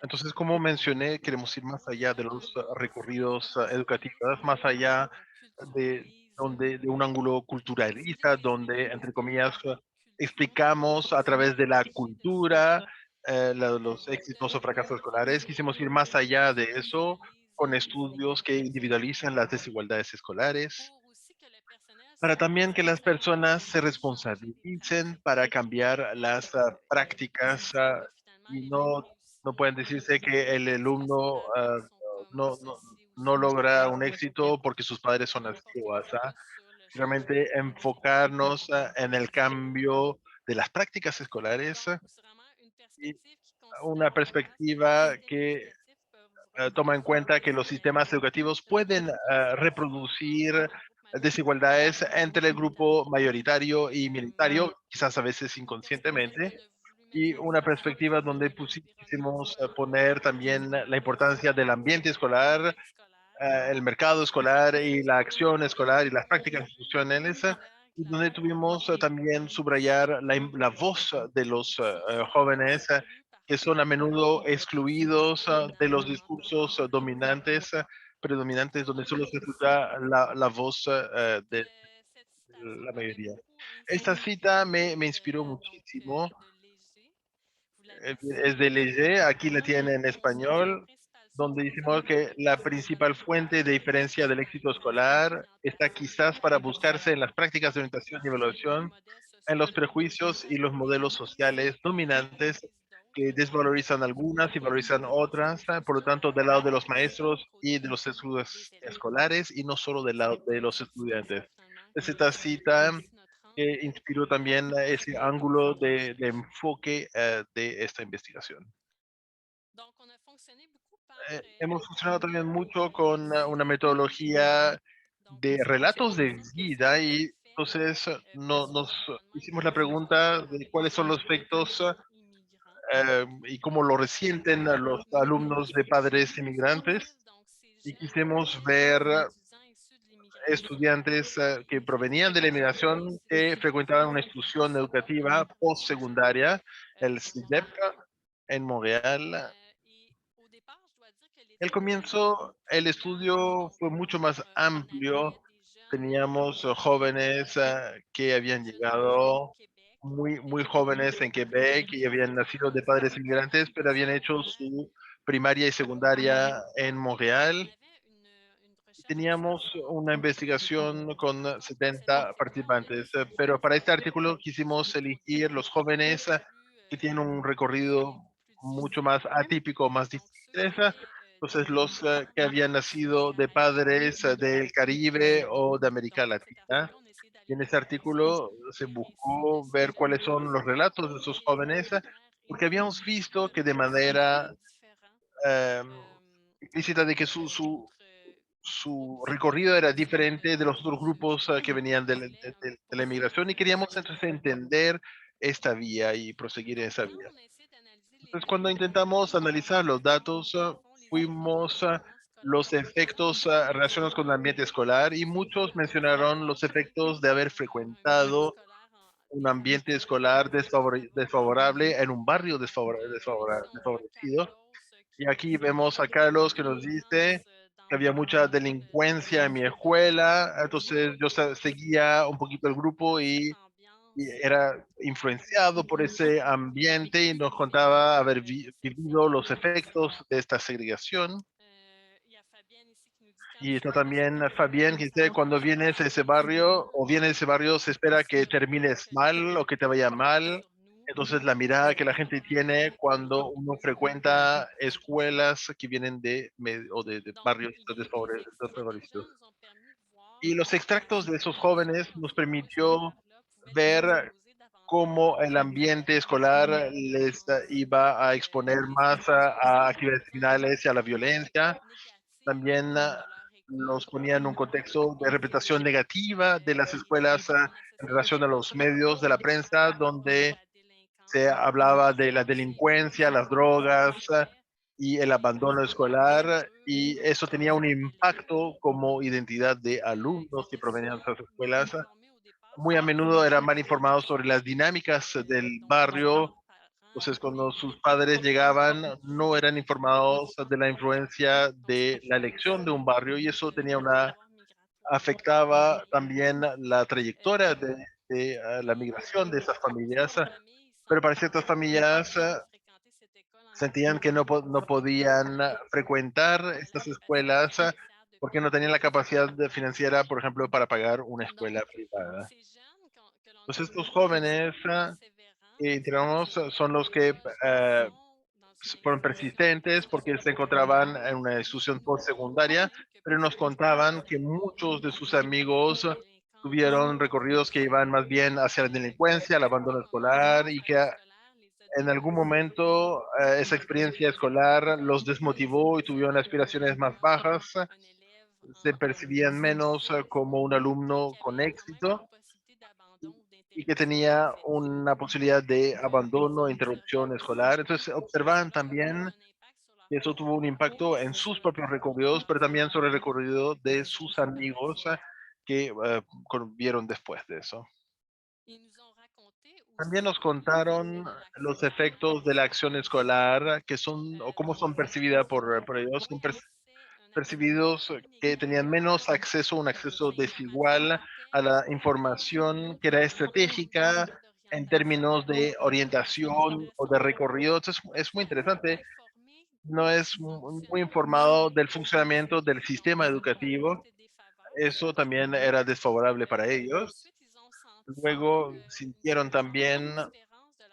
Entonces, como mencioné, queremos ir más allá de los recorridos educativos, más allá de un ángulo culturalista, donde, entre comillas, explicamos a través de la cultura los éxitos o fracasos escolares. Quisimos ir más allá de eso con estudios que individualizan las desigualdades escolares, para también que las personas se responsabilicen para cambiar las prácticas y no pueden decirse que el alumno no, no, no logra un éxito porque sus padres son así o así. Realmente enfocarnos en el cambio de las prácticas escolares y una perspectiva que toma en cuenta que los sistemas educativos pueden reproducir desigualdades entre el grupo mayoritario y minoritario, quizás a veces inconscientemente, y una perspectiva donde quisimos poner también la importancia del ambiente escolar, el mercado escolar y la acción escolar y las prácticas institucionales, y donde tuvimos también subrayar la voz de los jóvenes que son a menudo excluidos de los discursos dominantes, predominantes, donde solo se escucha la voz de la mayoría. Esta cita me inspiró muchísimo. Es de Leger, aquí la tiene en español, donde decimos que la principal fuente de diferencia del éxito escolar está quizás para buscarse en las prácticas de orientación y evaluación, en los prejuicios y los modelos sociales dominantes que desvalorizan algunas y valorizan otras, por lo tanto, del lado de los maestros y de los estudios escolares, y no solo del lado de los estudiantes. Es esta cita que inspiró también ese ángulo de enfoque de esta investigación. Hemos funcionado también mucho con una metodología de relatos de vida y entonces nos hicimos la pregunta de cuáles son los efectos y cómo lo resienten a los alumnos de padres inmigrantes, y quisimos ver estudiantes que provenían de la inmigración que frecuentaban una institución educativa postsecundaria, el CIDEP, en Montreal. Al comienzo, el estudio fue mucho más amplio. Teníamos jóvenes que habían llegado muy jóvenes en Quebec y habían nacido de padres inmigrantes, pero habían hecho su primaria y secundaria en Montreal. Teníamos una investigación con 70 participantes, pero para este artículo quisimos elegir los jóvenes que tienen un recorrido mucho más atípico, más difícil. Entonces, los que habían nacido de padres del Caribe o de América Latina. Y en este artículo se buscó ver cuáles son los relatos de esos jóvenes, porque habíamos visto que de manera eh, explícita de que su recorrido era diferente de los otros grupos que venían de la inmigración, y queríamos entonces entender esta vía y proseguir en esa vía. Entonces, cuando intentamos analizar los datos, fuimos a los efectos relacionados con el ambiente escolar, y muchos mencionaron los efectos de haber frecuentado un ambiente escolar desfavorable en un barrio desfavorecido. Y aquí vemos a Carlos que nos dice que había mucha delincuencia en mi escuela, entonces yo seguía un poquito el grupo y era influenciado por ese ambiente, y nos contaba haber vivido los efectos de esta segregación. Y está también Fabián que dice, cuando vienes a ese barrio o vienes a ese barrio se espera que termines mal o que te vaya mal. Entonces la mirada que la gente tiene cuando uno frecuenta escuelas que vienen de barrios desfavorecidos. Y los extractos de esos jóvenes nos permitió ver cómo el ambiente escolar les iba a exponer más a actividades criminales y a la violencia. También nos ponía en un contexto de reputación negativa de las escuelas en relación a los medios de la prensa, donde se hablaba de la delincuencia, las drogas y el abandono escolar, y eso tenía un impacto como identidad de alumnos que provenían de esas escuelas. Muy a menudo eran mal informados sobre las dinámicas del barrio. Entonces, cuando sus padres llegaban, no eran informados de la influencia de la elección de un barrio, y eso afectaba también la trayectoria de la migración de esas familias. Pero para ciertas familias sentían que no podían frecuentar estas escuelas porque no tenían la capacidad financiera, por ejemplo, para pagar una escuela privada. Entonces, estos jóvenes digamos, son los que fueron persistentes porque se encontraban en una institución postsecundaria, pero nos contaban que muchos de sus amigos tuvieron recorridos que iban más bien hacia la delincuencia, el abandono escolar, y que en algún momento esa experiencia escolar los desmotivó y tuvieron aspiraciones más bajas, se percibían menos como un alumno con éxito y que tenía una posibilidad de abandono e interrupción escolar. Entonces observaban también que eso tuvo un impacto en sus propios recorridos, pero también sobre el recorrido de sus amigos que vieron después de eso. También nos contaron los efectos de la acción escolar, que son, o cómo son percibidas por ellos. Son percibidos que tenían menos acceso, un acceso desigual a la información que era estratégica en términos de orientación o de recorrido. Entonces, es muy interesante. No es muy informado del funcionamiento del sistema educativo. Eso también era desfavorable para ellos. Luego sintieron también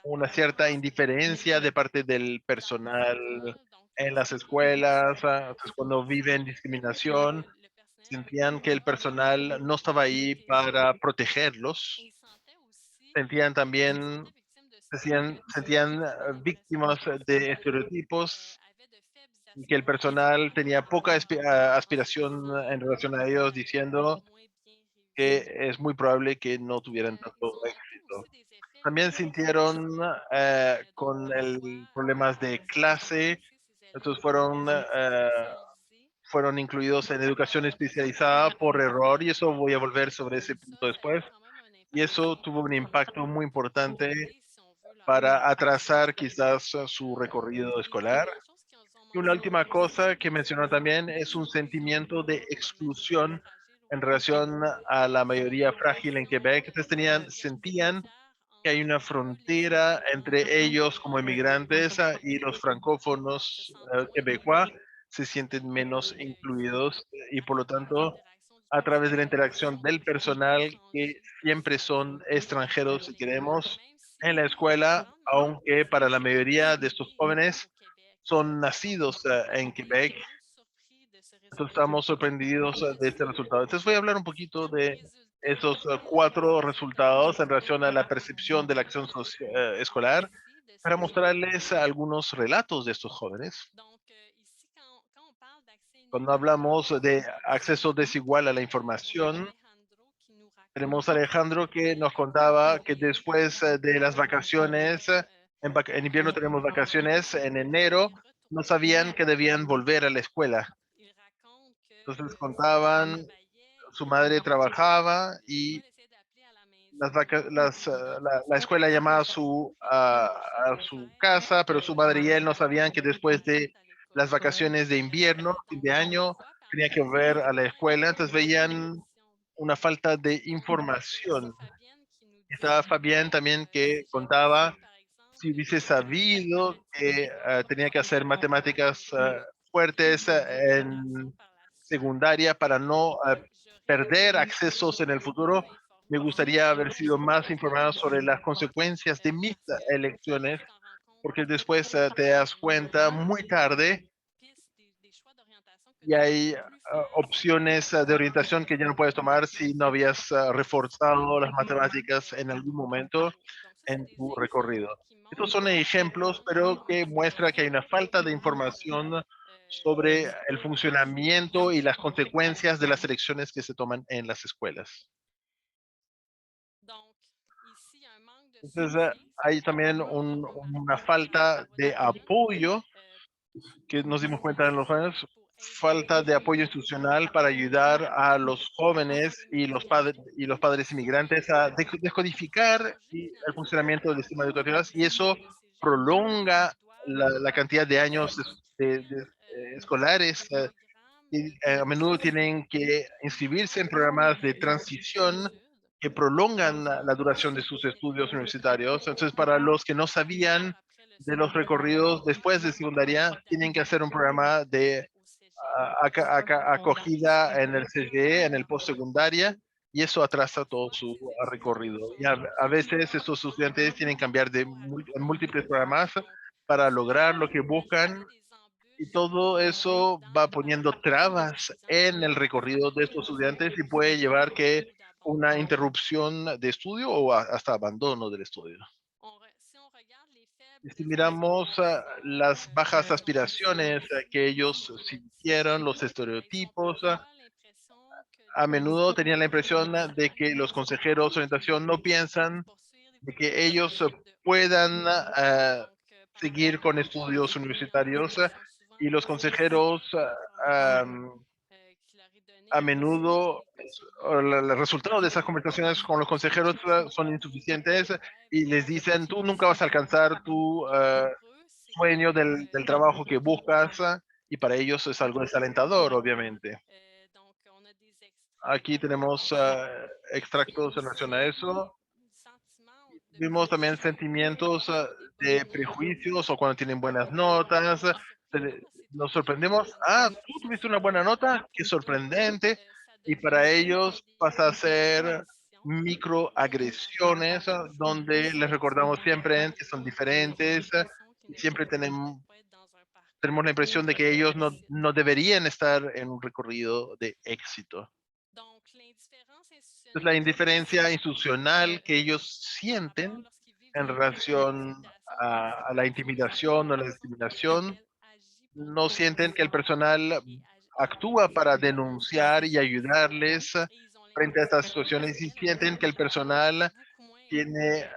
una cierta indiferencia de parte del personal en las escuelas. Entonces, cuando viven discriminación, sentían que el personal no estaba ahí para protegerlos. Sentían también, sentían víctimas de estereotipos y que el personal tenía poca aspiración en relación a ellos, diciendo que es muy probable que no tuvieran tanto éxito. También sintieron con el problemas de clase, estos fueron incluidos en educación especializada por error, y eso voy a volver sobre ese punto después. Y eso tuvo un impacto muy importante para atrasar quizás su recorrido escolar. Y una última cosa que mencionó también es un sentimiento de exclusión en relación a la mayoría frágil en Quebec. Entonces sentían que hay una frontera entre ellos como inmigrantes y los francófonos quebecuas se sienten menos incluidos, y por lo tanto, a través de la interacción del personal, que siempre son extranjeros, si queremos, en la escuela, aunque para la mayoría de estos jóvenes son nacidos en Quebec. Entonces estamos sorprendidos de este resultado. Entonces voy a hablar un poquito de esos 4 resultados en relación a la percepción de la acción escolar, para mostrarles algunos relatos de estos jóvenes. Cuando hablamos de acceso desigual a la información, tenemos a Alejandro que nos contaba que después de las vacaciones, en invierno tenemos vacaciones, en enero no sabían que debían volver a la escuela. Entonces contaban, su madre trabajaba y la escuela llamaba a su casa, pero su madre y él no sabían que después de las vacaciones de invierno, fin de año, tenía que volver a la escuela. Entonces veían una falta de información. Estaba Fabián también que contaba, si hubiese sabido que tenía que hacer matemáticas fuertes en secundaria para no perder accesos en el futuro, me gustaría haber sido más informado sobre las consecuencias de mis elecciones, porque después te das cuenta muy tarde y hay opciones de orientación que ya no puedes tomar si no habías reforzado las matemáticas en algún momento en tu recorrido. Estos son ejemplos, pero que muestra que hay una falta de información sobre el funcionamiento y las consecuencias de las elecciones que se toman en las escuelas. Entonces, hay también una falta de apoyo que nos dimos cuenta en los jóvenes, falta de apoyo institucional para ayudar a los jóvenes y los padres inmigrantes a descodificar el funcionamiento del sistema educativo, y eso prolonga la cantidad de años escolares. Y a menudo tienen que inscribirse en programas de transición que prolongan la duración de sus estudios universitarios. Entonces, para los que no sabían de los recorridos después de secundaria, tienen que hacer un programa de acogida en el CGE, en el postsecundaria, y eso atrasa todo su recorrido. Y a veces estos estudiantes tienen que cambiar de múltiples programas para lograr lo que buscan, y todo eso va poniendo trabas en el recorrido de estos estudiantes y puede llevar que una interrupción de estudio o hasta abandono del estudio. Y si miramos las bajas aspiraciones que ellos sintieron, los estereotipos, a menudo tenían la impresión de que los consejeros de orientación no piensan de que ellos puedan seguir con estudios universitarios, y los consejeros a menudo, el resultado de esas conversaciones con los consejeros son insuficientes, y les dicen, tú nunca vas a alcanzar tu sueño del trabajo que buscas, y para ellos es algo desalentador, obviamente. Aquí tenemos extractos en relación a eso. Vimos también sentimientos de prejuicios, o cuando tienen buenas notas, nos sorprendemos. Ah, tú tuviste una buena nota, qué sorprendente. Y para ellos pasa a ser microagresiones donde les recordamos siempre que son diferentes y siempre tenemos la impresión de que ellos no deberían estar en un recorrido de éxito. Es la indiferencia institucional que ellos sienten en relación a la intimidación o la discriminación. No sienten que el personal actúa para denunciar y ayudarles frente a estas situaciones y sienten que el personal tiene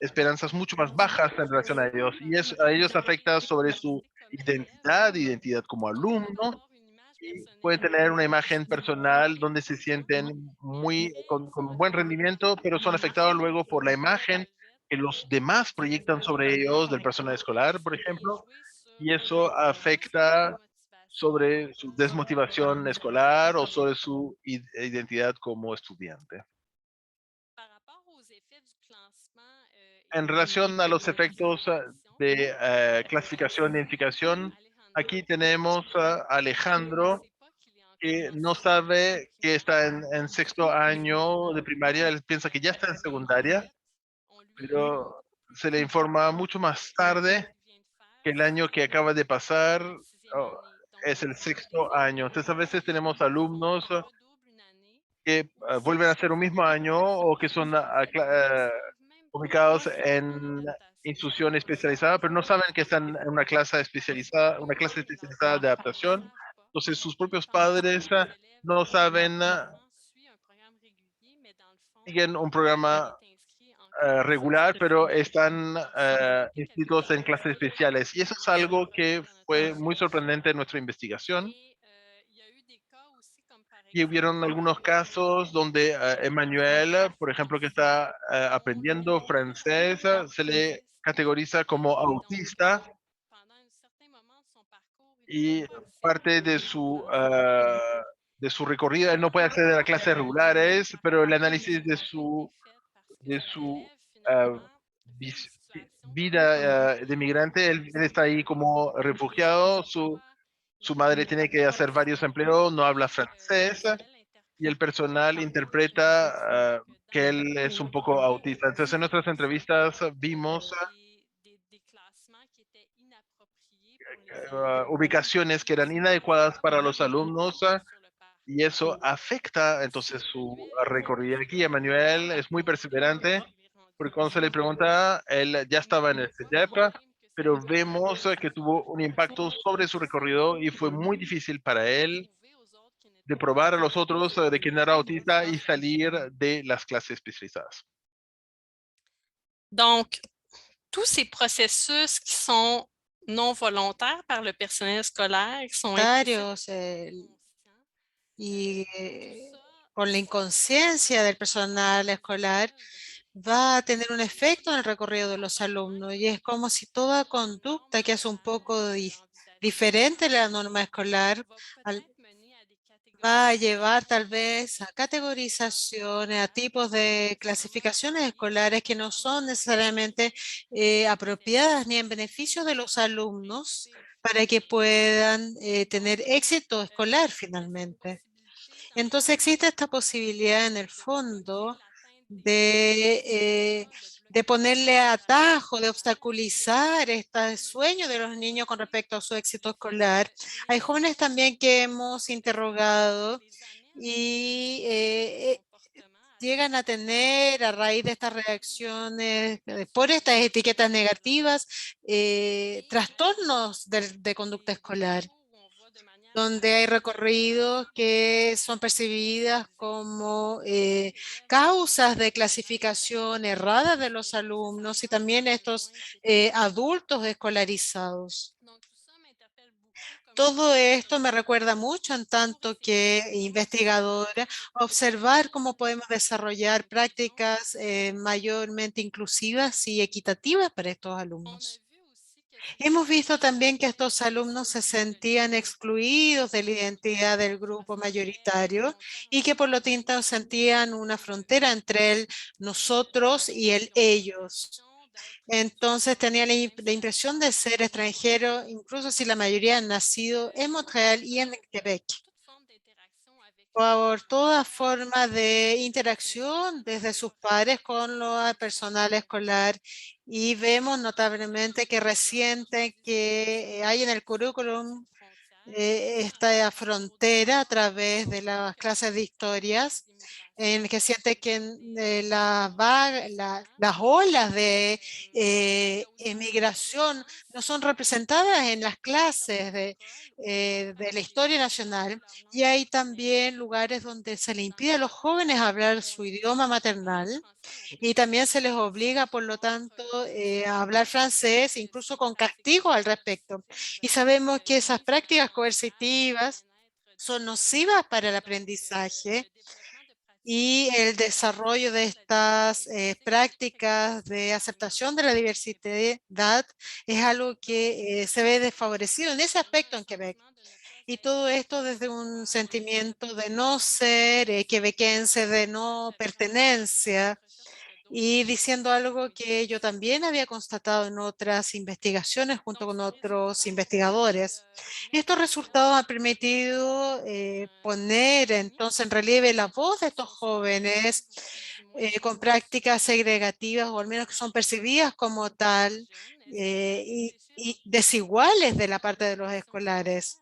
esperanzas mucho más bajas en relación a ellos y a ellos afecta sobre su identidad como alumno y pueden tener una imagen personal donde se sienten con buen rendimiento, pero son afectados luego por la imagen que los demás proyectan sobre ellos del personal escolar, por ejemplo, y eso afecta sobre su desmotivación escolar o sobre su identidad como estudiante. En relación a los efectos de clasificación e identificación, aquí tenemos a Alejandro, que no sabe que está en sexto año de primaria, él piensa que ya está en secundaria, pero se le informa mucho más tarde que el año que acaba de pasar es el sexto año. Entonces a veces tenemos alumnos que vuelven a hacer un mismo año o que son ubicados en institución especializada, pero no saben que están en una clase especializada de adaptación. Entonces sus propios padres no saben, siguen un programa regular, pero están inscritos en clases especiales. Y eso es algo que fue muy sorprendente en nuestra investigación. Y hubieron algunos casos donde Emmanuel, por ejemplo, que está aprendiendo francés, se le categoriza como autista y parte de su recorrido, él no puede acceder a clases regulares, pero el análisis de su vida de migrante, él está ahí como refugiado, su madre tiene que hacer varios empleos, no habla francés y el personal interpreta que él es un poco autista. Entonces, en nuestras entrevistas vimos ubicaciones que eran inadecuadas para los alumnos y eso afecta entonces su recorrido. Aquí Emmanuel es muy perseverante porque cuando se le pregunta, él ya estaba en el CEGEP, pero vemos que tuvo un impacto sobre su recorrido y fue muy difícil para él de probar a los otros de quién era autista y salir de las clases especializadas. Donc, tous ces processus qui sont non volontaires par le personnel scolaire, qui sont y con la inconsciencia del personal escolar, va a tener un efecto en el recorrido de los alumnos y es como si toda conducta que es un poco diferente de la norma escolar va a llevar tal vez a categorizaciones, a tipos de clasificaciones escolares que no son necesariamente apropiadas ni en beneficio de los alumnos para que puedan tener éxito escolar finalmente. Entonces existe esta posibilidad en el fondo de ponerle atajo, de obstaculizar este sueño de los niños con respecto a su éxito escolar. Hay jóvenes también que hemos interrogado y llegan a tener a raíz de estas reacciones, por estas etiquetas negativas, trastornos de conducta escolar donde hay recorridos que son percibidas como causas de clasificación errada de los alumnos y también estos adultos escolarizados. Todo esto me recuerda mucho en tanto que investigadora, observar cómo podemos desarrollar prácticas mayormente inclusivas y equitativas para estos alumnos. Hemos visto también que estos alumnos se sentían excluidos de la identidad del grupo mayoritario y que por lo tanto sentían una frontera entre el nosotros y el ellos. Entonces tenían la impresión de ser extranjero, incluso si la mayoría han nacido en Montreal y en Quebec. por toda forma de interacción desde sus pares con lo personal escolar, y vemos notablemente que reciente que hay en el currículum esta frontera a través de las clases de historias, en que siente que las olas de emigración no son representadas en las clases de la historia nacional, y hay también lugares donde se le impide a los jóvenes hablar su idioma maternal y también se les obliga, por lo tanto, a hablar francés, incluso con castigo al respecto. Y sabemos que esas prácticas coercitivas son nocivas para el aprendizaje y el desarrollo de estas prácticas de aceptación de la diversidad es algo que se ve desfavorecido en ese aspecto en Quebec. Y todo esto desde un sentimiento de no ser quebequense, de no pertenencia, y diciendo algo que yo también había constatado en otras investigaciones junto con otros investigadores. Estos resultados han permitido poner entonces en relieve la voz de estos jóvenes con prácticas segregativas, o al menos que son percibidas como tal, y desiguales de la parte de los escolares.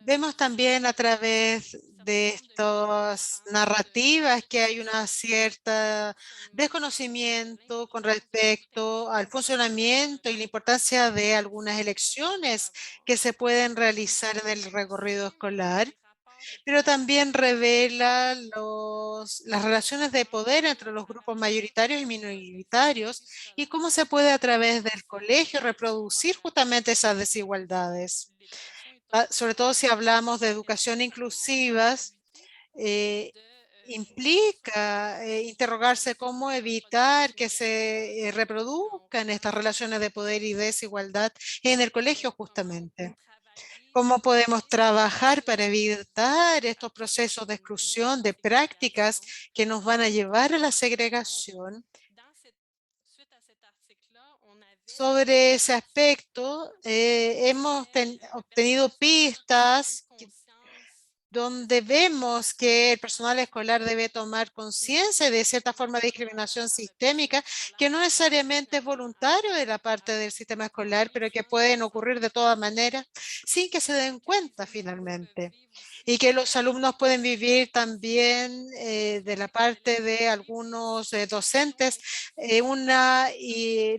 Vemos también a través de estas narrativas que hay una cierta desconocimiento con respecto al funcionamiento y la importancia de algunas elecciones que se pueden realizar en el recorrido escolar, pero también revela las relaciones de poder entre los grupos mayoritarios y minoritarios y cómo se puede a través del colegio reproducir justamente esas desigualdades. Sobre todo si hablamos de educación inclusivas, eh, implica interrogarse cómo evitar que se reproduzcan estas relaciones de poder y desigualdad en el colegio justamente. ¿Cómo podemos trabajar para evitar estos procesos de exclusión, de prácticas que nos van a llevar a la segregación? Sobre ese aspecto, hemos obtenido pistas donde vemos que el personal escolar debe tomar conciencia de cierta forma de discriminación sistémica, que no necesariamente es voluntario de la parte del sistema escolar, pero que pueden ocurrir de todas maneras sin que se den cuenta finalmente. Y que los alumnos pueden vivir también de la parte de algunos docentes una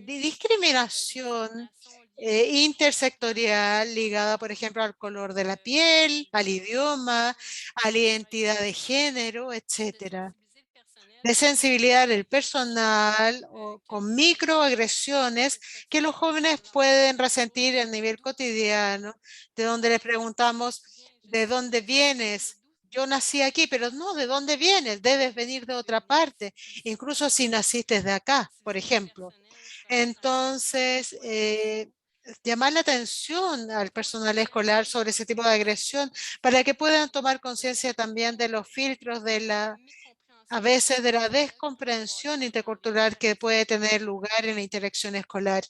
discriminación intersectorial ligada, por ejemplo, al color de la piel, al idioma, a la identidad de género, etcétera. De sensibilidad del personal o con microagresiones que los jóvenes pueden resentir a nivel cotidiano, de donde les preguntamos, ¿de dónde vienes? Yo nací aquí, pero no, ¿de dónde vienes? Debes venir de otra parte, incluso si naciste de acá, por ejemplo. Entonces, llamar la atención al personal escolar sobre ese tipo de agresión para que puedan tomar conciencia también de los filtros a veces de la descomprensión intercultural que puede tener lugar en la interacción escolar.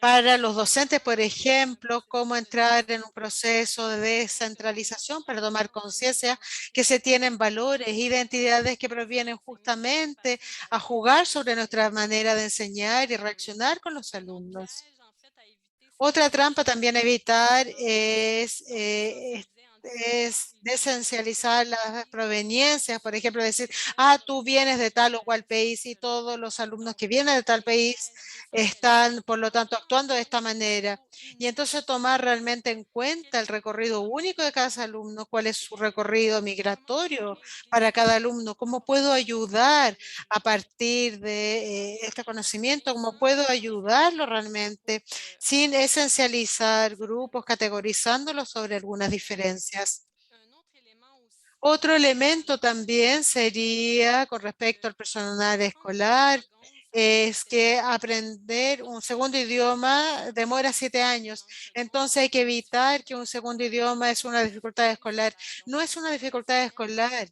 Para los docentes, por ejemplo, cómo entrar en un proceso de descentralización para tomar conciencia que se tienen valores, identidades que provienen justamente a jugar sobre nuestra manera de enseñar y reaccionar con los alumnos. Otra trampa también a evitar es desesencializar las proveniencias, por ejemplo, decir, tú vienes de tal o cual país y todos los alumnos que vienen de tal país están, por lo tanto, actuando de esta manera. Y entonces tomar realmente en cuenta el recorrido único de cada alumno, cuál es su recorrido migratorio para cada alumno, cómo puedo ayudar a partir de este conocimiento, cómo puedo ayudarlo realmente sin esencializar grupos, categorizándolos sobre algunas diferencias. Otro elemento también sería con respecto al personal escolar, es que aprender un segundo idioma demora 7 años. Entonces hay que evitar que un segundo idioma es una dificultad escolar. No es una dificultad escolar,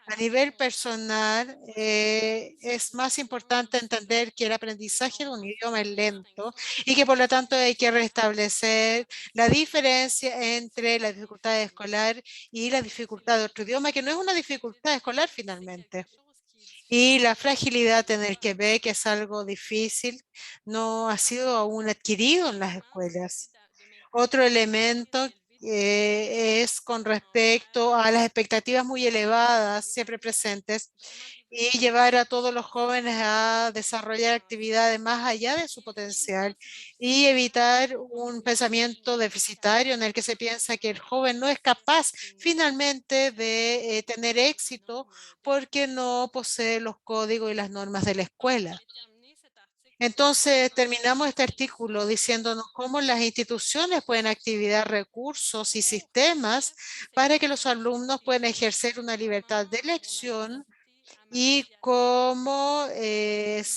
A nivel personal, es más importante entender que el aprendizaje de un idioma es lento y que por lo tanto hay que restablecer la diferencia entre la dificultad escolar y la dificultad de otro idioma, que no es una dificultad escolar finalmente. Y la fragilidad en el Quebec es algo difícil, no ha sido aún adquirido en las escuelas. Otro elemento es con respecto a las expectativas muy elevadas, siempre presentes, y llevar a todos los jóvenes a desarrollar actividades más allá de su potencial y evitar un pensamiento deficitario en el que se piensa que el joven no es capaz finalmente de tener éxito porque no posee los códigos y las normas de la escuela. Entonces, terminamos este artículo diciéndonos cómo las instituciones pueden activar recursos y sistemas para que los alumnos puedan ejercer una libertad de elección y cómo se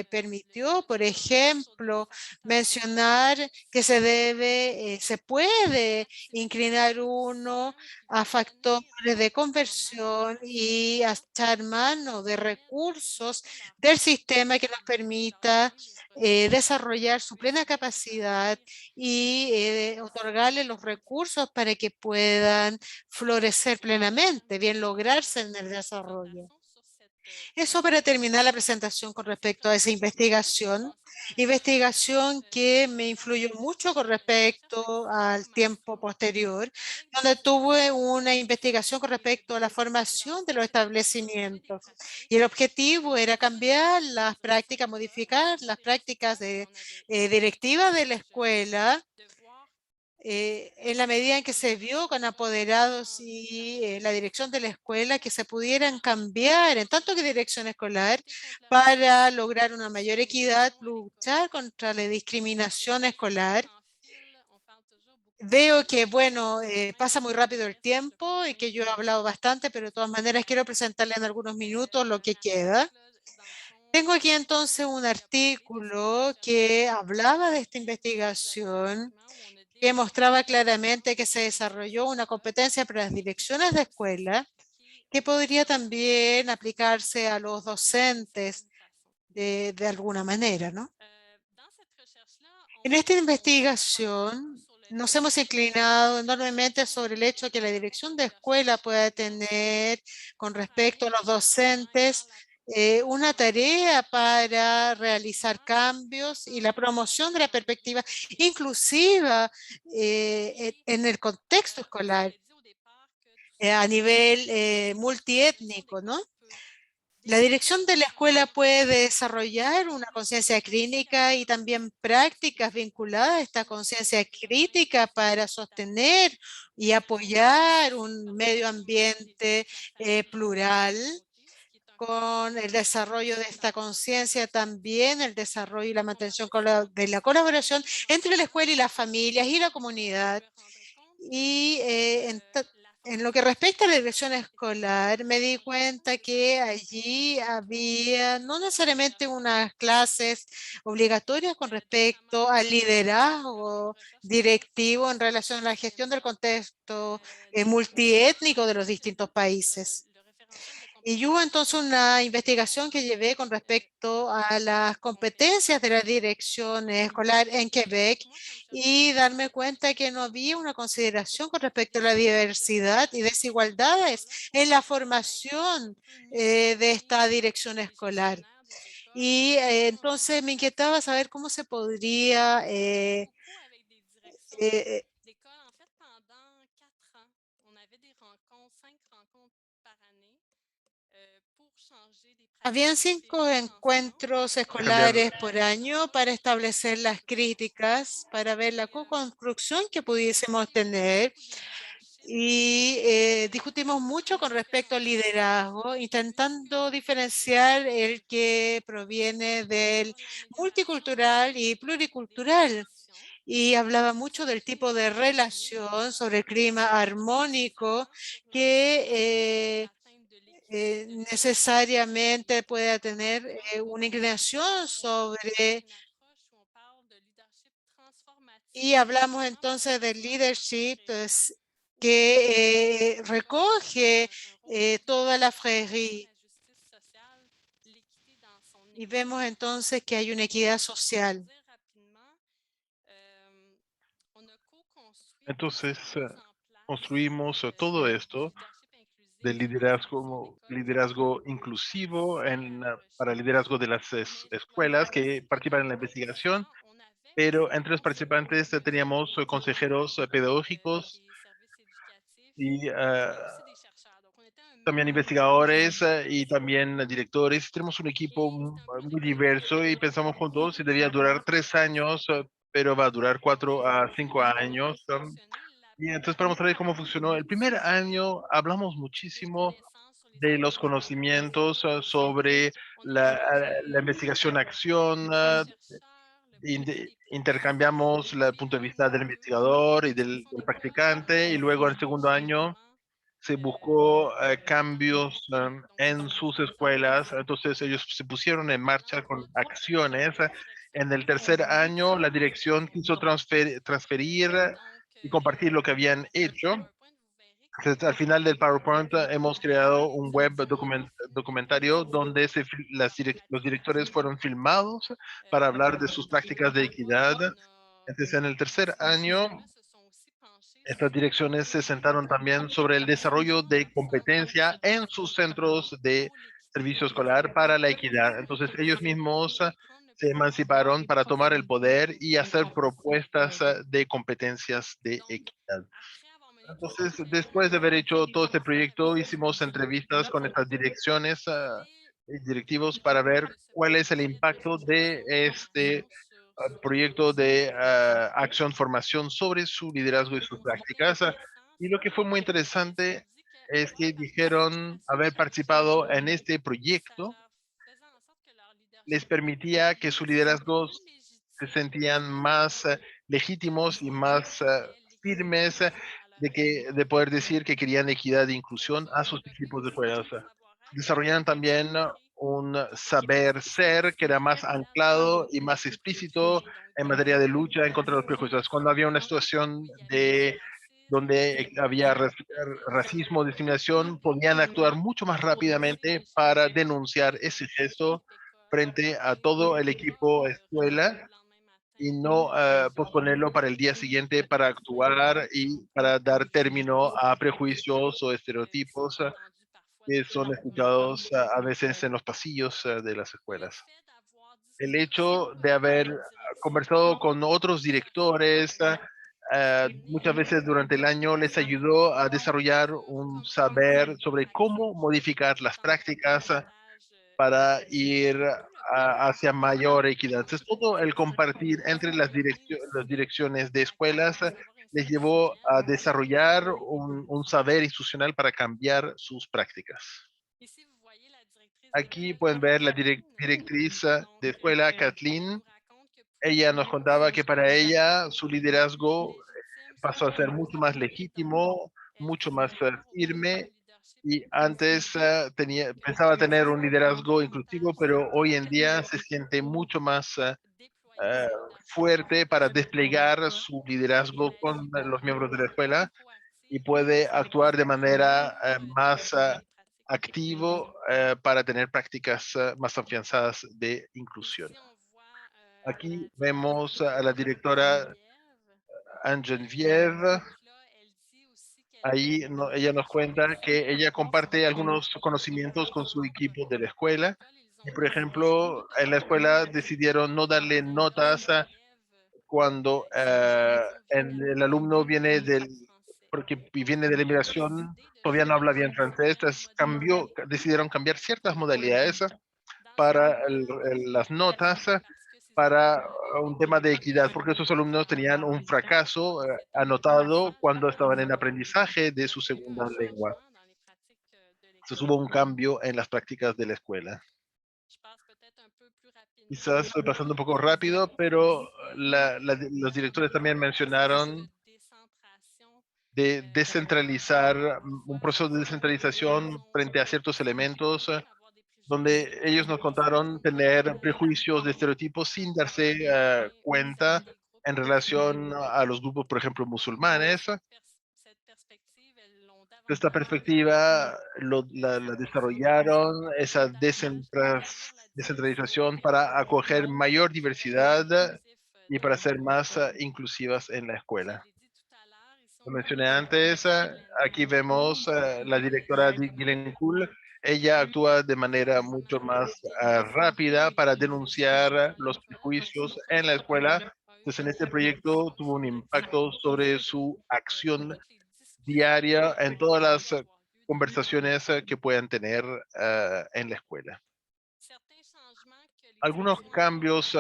permitió, por ejemplo, mencionar que se puede inclinar uno a factores de conversión y a echar mano de recursos del sistema que nos permita desarrollar su plena capacidad y otorgarle los recursos para que puedan florecer plenamente, bien lograrse en el desarrollo. Eso para terminar la presentación con respecto a esa investigación que me influyó mucho con respecto al tiempo posterior, donde tuve una investigación con respecto a la formación de los establecimientos. Y el objetivo era cambiar las prácticas, modificar las prácticas directivas de la escuela en la medida en que se vio con apoderados y la dirección de la escuela que se pudieran cambiar en tanto que dirección escolar para lograr una mayor equidad, luchar contra la discriminación escolar. Veo que, bueno, pasa muy rápido el tiempo y que yo he hablado bastante, pero de todas maneras quiero presentarle en algunos minutos lo que queda. Tengo aquí entonces un artículo que hablaba de esta investigación que mostraba claramente que se desarrolló una competencia para las direcciones de escuela que podría también aplicarse a los docentes de alguna manera, ¿no? En esta investigación nos hemos inclinado enormemente sobre el hecho de que la dirección de escuela pueda tener con respecto a los docentes una tarea para realizar cambios y la promoción de la perspectiva inclusiva en el contexto escolar a nivel multiétnico, ¿no? La dirección de la escuela puede desarrollar una conciencia clínica y también prácticas vinculadas a esta conciencia crítica para sostener y apoyar un medio ambiente plural. Con el desarrollo de esta conciencia también el desarrollo y la mantención de la colaboración entre la escuela y las familias y la comunidad. Y en lo que respecta a la dirección escolar, me di cuenta que allí había no necesariamente unas clases obligatorias con respecto al liderazgo directivo en relación a la gestión del contexto multiétnico de los distintos países. Y hubo entonces una investigación que llevé con respecto a las competencias de la dirección escolar en Quebec y darme cuenta que no había una consideración con respecto a la diversidad y desigualdades en la formación de esta dirección escolar. Y entonces me inquietaba saber cómo se podría eh, habían 5 encuentros A cambiar. escolares por año para establecer las críticas, para ver la co-construcción que pudiésemos tener y discutimos mucho con respecto al liderazgo, intentando diferenciar el que proviene del multicultural y pluricultural. Y hablaba mucho del tipo de relación sobre el clima armónico que necesariamente pueda tener una inclinación sobre, y hablamos entonces del leadership que recoge toda la FRERI. Y vemos entonces que hay una equidad social. Entonces, construimos todo esto del liderazgo inclusivo para liderazgo de las escuelas que participan en la investigación, pero entre los participantes teníamos consejeros pedagógicos y también investigadores y también directores. Tenemos un equipo muy diverso y pensamos juntos si debía durar 3 años, pero va a durar 4 a 5 años. Y entonces para mostrar cómo funcionó, el primer año hablamos muchísimo de los conocimientos sobre la investigación, intercambiamos el punto de vista del investigador y del practicante, y luego en el segundo año se buscó cambios en sus escuelas, entonces ellos se pusieron en marcha con acciones. En el tercer año, la dirección quiso transferir y compartir lo que habían hecho. Entonces, al final del PowerPoint hemos creado un web documentario donde los directores fueron filmados para hablar de sus prácticas de equidad. Entonces, en el tercer año, estas direcciones se sentaron también sobre el desarrollo de competencia en sus centros de servicio escolar para la equidad. Entonces, ellos mismos se emanciparon para tomar el poder y hacer propuestas de competencias de equidad. Entonces, después de haber hecho todo este proyecto, hicimos entrevistas con estas direcciones y directivos para ver cuál es el impacto de este proyecto de acción formación sobre su liderazgo y sus prácticas. Y lo que fue muy interesante es que dijeron haber participado en este proyecto les permitía que su liderazgo se sentían más legítimos y más firmes de poder decir que querían equidad e inclusión a sus equipos de escuelas. Desarrollaron también un saber ser que era más anclado y más explícito en materia de lucha en contra de los prejuicios. Cuando había una situación donde había racismo, discriminación, podían actuar mucho más rápidamente para denunciar ese gesto frente a todo el equipo escuela y no posponerlo para el día siguiente para actuar y para dar término a prejuicios o estereotipos que son escuchados a veces en los pasillos de las escuelas. El hecho de haber conversado con otros directores muchas veces durante el año les ayudó a desarrollar un saber sobre cómo modificar las prácticas para ir hacia mayor equidad. Entonces, todo el compartir entre las direcciones de escuelas les llevó a desarrollar un saber institucional para cambiar sus prácticas. Aquí pueden ver la directriz de escuela, Kathleen. Ella nos contaba que para ella su liderazgo pasó a ser mucho más legítimo, mucho más firme, y antes pensaba tener un liderazgo inclusivo, pero hoy en día se siente mucho más eh, fuerte para desplegar su liderazgo con los miembros de la escuela y puede actuar de manera más activo para tener prácticas más afianzadas de inclusión. Aquí vemos a la directora Anne-Geneviève. Ahí ella nos cuenta que ella comparte algunos conocimientos con su equipo de la escuela. Y, por ejemplo, en la escuela decidieron no darle notas cuando el alumno porque viene de la inmigración, todavía no habla bien francés, entonces decidieron cambiar ciertas modalidades para las notas para un tema de equidad, porque esos alumnos tenían un fracaso anotado cuando estaban en aprendizaje de su segunda lengua. Entonces hubo un cambio en las prácticas de la escuela. Quizás estoy pasando un poco rápido, pero los directores también mencionaron de descentralizar, un proceso de descentralización frente a ciertos elementos donde ellos nos contaron tener prejuicios de estereotipos sin darse cuenta en relación a los grupos, por ejemplo, musulmanes. De esta perspectiva, la desarrollaron esa descentralización para acoger mayor diversidad y para ser más inclusivas en la escuela. Lo mencioné antes, aquí vemos la directora Gillian Kuhl. Ella actúa de manera mucho más rápida para denunciar los prejuicios en la escuela. Entonces, en este proyecto tuvo un impacto sobre su acción diaria en todas las conversaciones que puedan tener en la escuela. Algunos cambios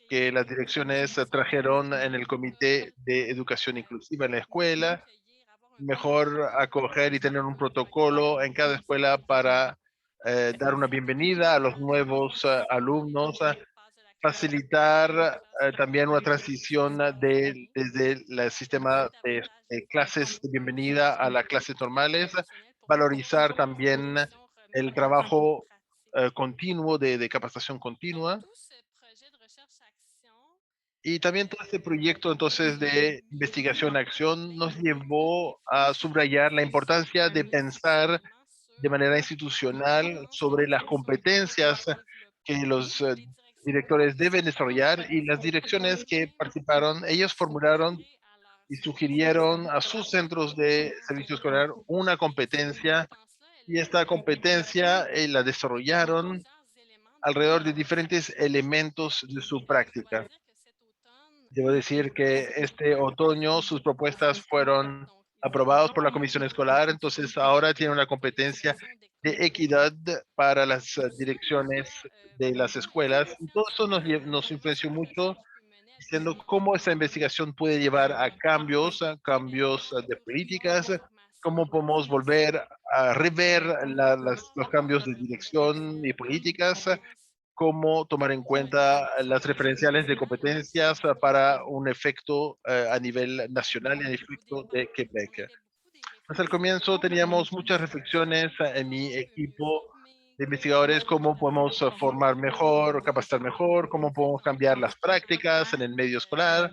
que las direcciones trajeron en el Comité de Educación Inclusiva en la escuela, mejor acoger y tener un protocolo en cada escuela para dar una bienvenida a los nuevos alumnos, facilitar también una transición desde el sistema de clases de bienvenida a las clases normales, valorizar también el trabajo continuo de capacitación continua. Y también todo este proyecto entonces de investigación-acción nos llevó a subrayar la importancia de pensar de manera institucional sobre las competencias que los directores deben desarrollar, y las direcciones que participaron, ellos formularon y sugirieron a sus centros de servicio escolar una competencia, y esta competencia la desarrollaron alrededor de diferentes elementos de su práctica. Debo decir que este otoño sus propuestas fueron aprobadas por la Comisión Escolar, entonces ahora tiene una competencia de equidad para las direcciones de las escuelas. Y todo eso nos influenció mucho, diciendo cómo esta investigación puede llevar a cambios de políticas, cómo podemos volver a rever los cambios de dirección y políticas, cómo tomar en cuenta las referenciales de competencias para un efecto a nivel nacional y a efecto de Quebec. Hasta el comienzo teníamos muchas reflexiones en mi equipo de investigadores, cómo podemos formar mejor, capacitar mejor, cómo podemos cambiar las prácticas en el medio escolar,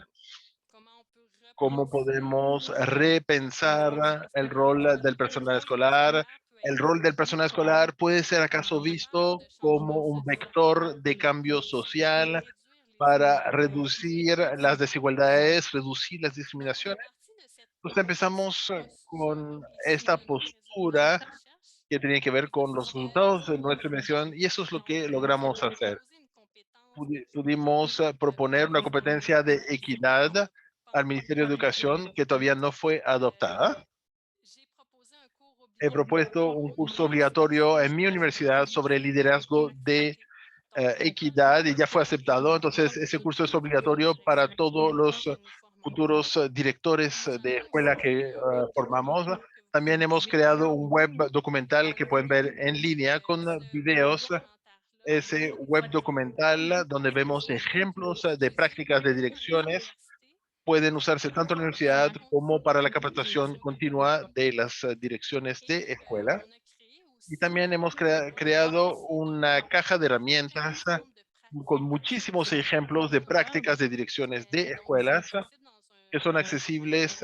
cómo podemos repensar el rol del personal escolar. ¿El rol del personal escolar puede ser acaso visto como un vector de cambio social para reducir las desigualdades, reducir las discriminaciones? Entonces empezamos con esta postura que tenía que ver con los resultados de nuestra investigación, y eso es lo que logramos hacer. Pudimos proponer una competencia de equidad al Ministerio de Educación que todavía no fue adoptada. He propuesto un curso obligatorio en mi universidad sobre liderazgo de equidad y ya fue aceptado. Entonces, ese curso es obligatorio para todos los futuros directores de escuela que formamos. También hemos creado un web documental que pueden ver en línea con videos. Ese web documental donde vemos ejemplos de prácticas de direcciones pueden usarse tanto en la universidad como para la capacitación continua de las direcciones de escuela. Y también hemos creado una caja de herramientas con muchísimos ejemplos de prácticas de direcciones de escuelas que son accesibles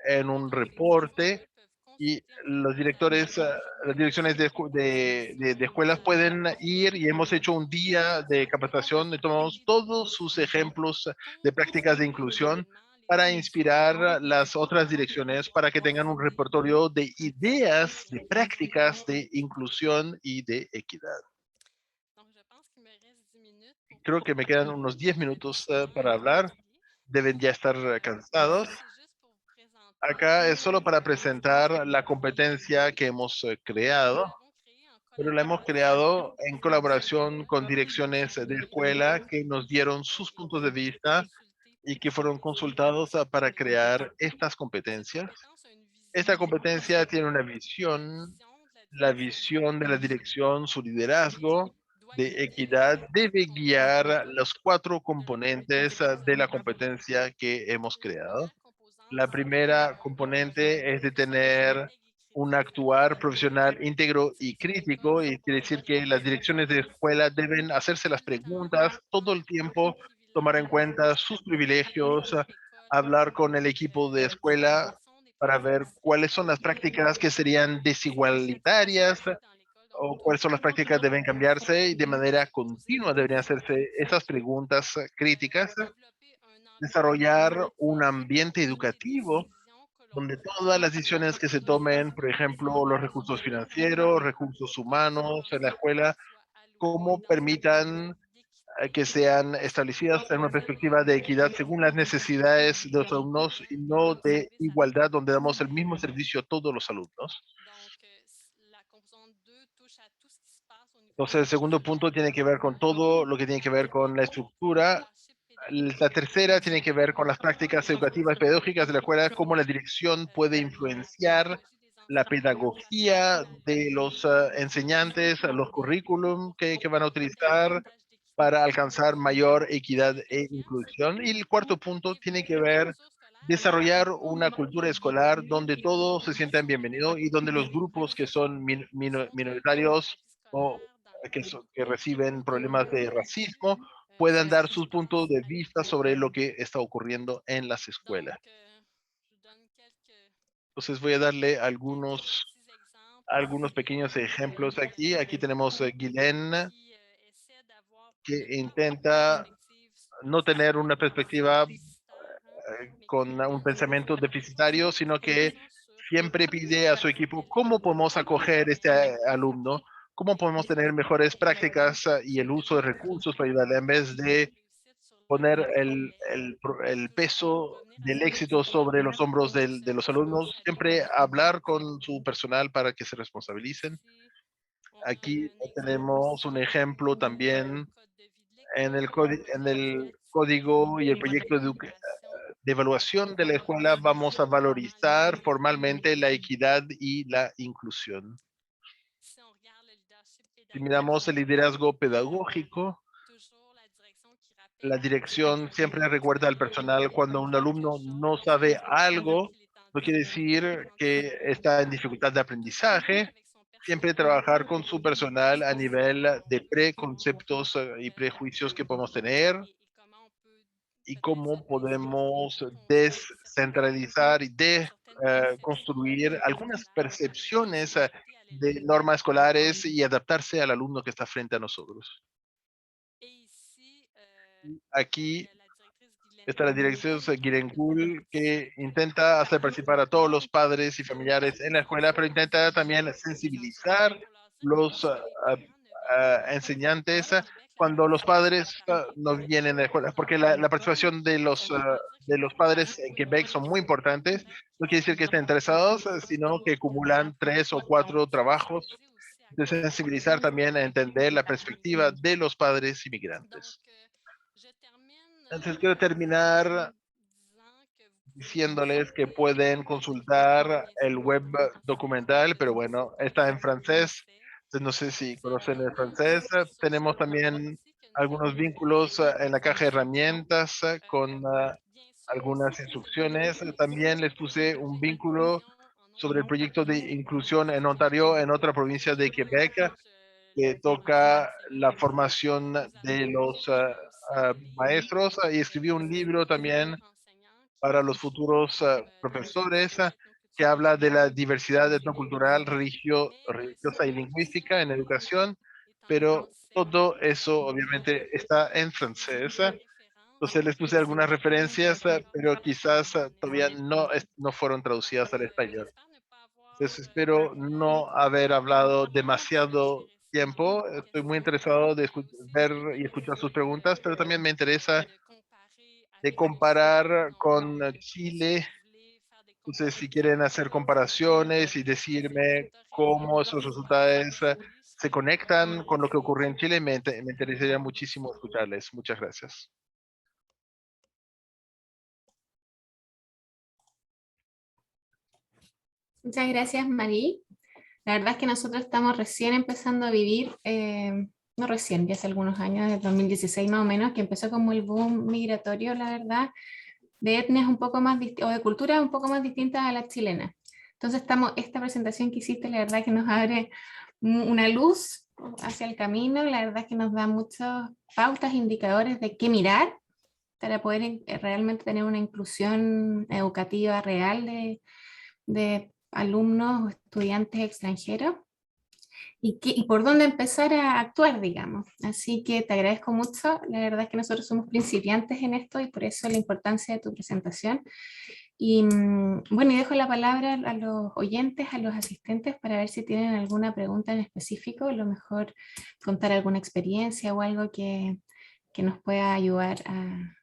en un reporte, y los directores, las direcciones de escuelas pueden ir, y hemos hecho un día de capacitación y tomamos todos sus ejemplos de prácticas de inclusión para inspirar las otras direcciones para que tengan un repertorio de ideas, de prácticas de inclusión y de equidad. Creo que me quedan unos 10 minutos para hablar. Deben ya estar cansados. Acá es solo para presentar la competencia que hemos creado, pero la hemos creado en colaboración con direcciones de escuela que nos dieron sus puntos de vista y que fueron consultados para crear estas competencias. Esta competencia tiene una visión, la visión de la dirección, su liderazgo de equidad debe guiar los 4 componentes de la competencia que hemos creado. La primera componente es de tener un actuar profesional íntegro y crítico, y quiere decir que las direcciones de escuela deben hacerse las preguntas todo el tiempo, tomar en cuenta sus privilegios, hablar con el equipo de escuela para ver cuáles son las prácticas que serían desigualitarias o cuáles son las prácticas que deben cambiarse y de manera continua deberían hacerse esas preguntas críticas, desarrollar un ambiente educativo donde todas las decisiones que se tomen, por ejemplo, los recursos financieros, recursos humanos en la escuela, cómo permitan que sean establecidas en una perspectiva de equidad según las necesidades de los alumnos y no de igualdad, donde damos el mismo servicio a todos los alumnos. Entonces, el segundo punto tiene que ver con todo lo que tiene que ver con la estructura. La tercera tiene que ver con las prácticas educativas pedagógicas de la escuela, cómo la dirección puede influenciar la pedagogía de los enseñantes, los currículum que van a utilizar para alcanzar mayor equidad e inclusión. Y el cuarto punto tiene que ver desarrollar una cultura escolar donde todos se sientan bienvenidos y donde los grupos que son minoritarios o que reciben problemas de racismo puedan dar sus puntos de vista sobre lo que está ocurriendo en las escuelas. Entonces voy a darle algunos pequeños ejemplos aquí. Aquí tenemos Guylaine, que intenta no tener una perspectiva con un pensamiento deficitario, sino que siempre pide a su equipo cómo podemos acoger este alumno, cómo podemos tener mejores prácticas y el uso de recursos para ayudarle en vez de poner el peso del éxito sobre los hombros de los alumnos, siempre hablar con su personal para que se responsabilicen. Aquí tenemos un ejemplo también en el código y el proyecto de evaluación de la escuela. Vamos a valorizar formalmente la equidad y la inclusión. Si miramos el liderazgo pedagógico, la dirección siempre recuerda al personal cuando un alumno no sabe algo, no quiere decir que está en dificultad de aprendizaje. Siempre trabajar con su personal a nivel de preconceptos y prejuicios que podemos tener y cómo podemos descentralizar y construir algunas percepciones de normas escolares y adaptarse al alumno que está frente a nosotros. Aquí está la dirección Guirencul, que intenta hacer participar a todos los padres y familiares en la escuela, pero intenta también sensibilizar los enseñantes cuando los padres no vienen a la escuela, porque la participación de los padres en Quebec son muy importantes. No quiere decir que estén interesados, sino que acumulan 3 o 4 trabajos de sensibilizar también a entender la perspectiva de los padres inmigrantes. Entonces quiero terminar diciéndoles que pueden consultar el web documental, pero bueno, está en francés, entonces no sé si conocen el francés. Tenemos también algunos vínculos en la caja de herramientas con algunas instrucciones. También les puse un vínculo sobre el proyecto de inclusión en Ontario, en otra provincia de Quebec, que toca la formación de los maestros, y escribí un libro también para los futuros profesores que habla de la diversidad etnocultural, religiosa y lingüística en educación, pero todo eso obviamente está en francés. Entonces les puse algunas referencias, pero quizás todavía no fueron traducidas al español. Entonces espero no haber hablado demasiado tiempo. Estoy muy interesado de ver y escuchar sus preguntas, pero también me interesa de comparar con Chile. Entonces, si quieren hacer comparaciones y decirme cómo esos resultados se conectan con lo que ocurre en Chile, me interesaría muchísimo escucharles. Muchas gracias. Muchas gracias, Marí. La verdad es que nosotros estamos recién empezando a vivir, no recién, ya hace algunos años, desde 2016 más o menos, que empezó como el boom migratorio, la verdad, de etnias un poco más o de culturas un poco más distintas a las chilenas. Entonces esta presentación que hiciste, la verdad que nos abre una luz hacia el camino, la verdad que nos da muchas pautas, indicadores de qué mirar para poder realmente tener una inclusión educativa real de alumnos o estudiantes extranjeros y por dónde empezar a actuar, digamos. Así que te agradezco mucho. La verdad es que nosotros somos principiantes en esto y por eso la importancia de tu presentación. Y bueno, y dejo la palabra a los oyentes, a los asistentes, para ver si tienen alguna pregunta en específico, a lo mejor contar alguna experiencia o algo que nos pueda ayudar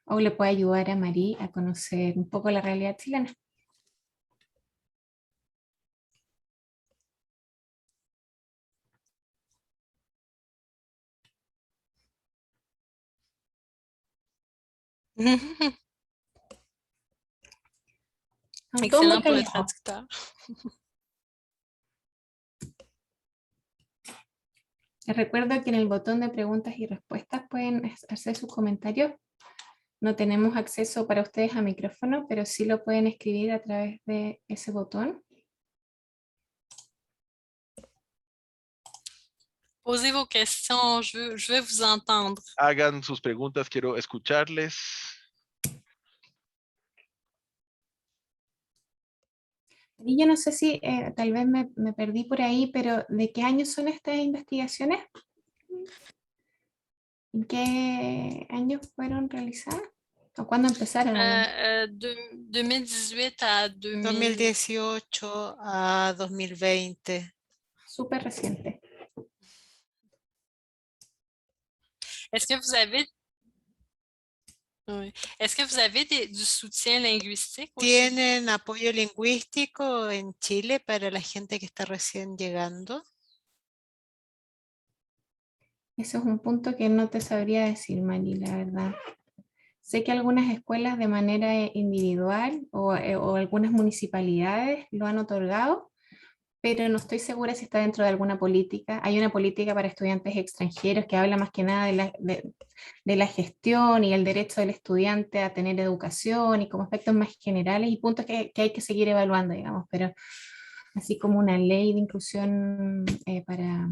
o le pueda ayudar a Marí a conocer un poco la realidad chilena. Son todos muy Excellent pour le callados. traducteur. Les recuerdo que en el botón de preguntas y respuestas pueden hacer sus comentarios. No tenemos acceso para ustedes a micrófono, pero sí lo pueden escribir a través de ese botón. Posez vos questions, je vais vous entendre. Hagan sus preguntas, quiero escucharles. Y yo no sé si tal vez me perdí por ahí, pero ¿de qué año son estas investigaciones? ¿En qué años fueron realizadas? ¿O cuándo empezaron? 2018 a 2018 a 2020. Súper reciente. Est-ce que vous avez Oui. Est-ce que vous avez du soutien linguistique au Chili? ¿Tienen apoyo lingüístico en Chile para la gente que está recién llegando? Eso es un punto que no te sabría decir, Mari, la verdad. Sé que algunas escuelas de manera individual o algunas municipalidades lo han otorgado, pero no estoy segura si está dentro de alguna política. Hay una política para estudiantes extranjeros que habla más que nada de la gestión y el derecho del estudiante a tener educación y como aspectos más generales y puntos que hay que seguir evaluando, digamos, pero así como una ley de inclusión para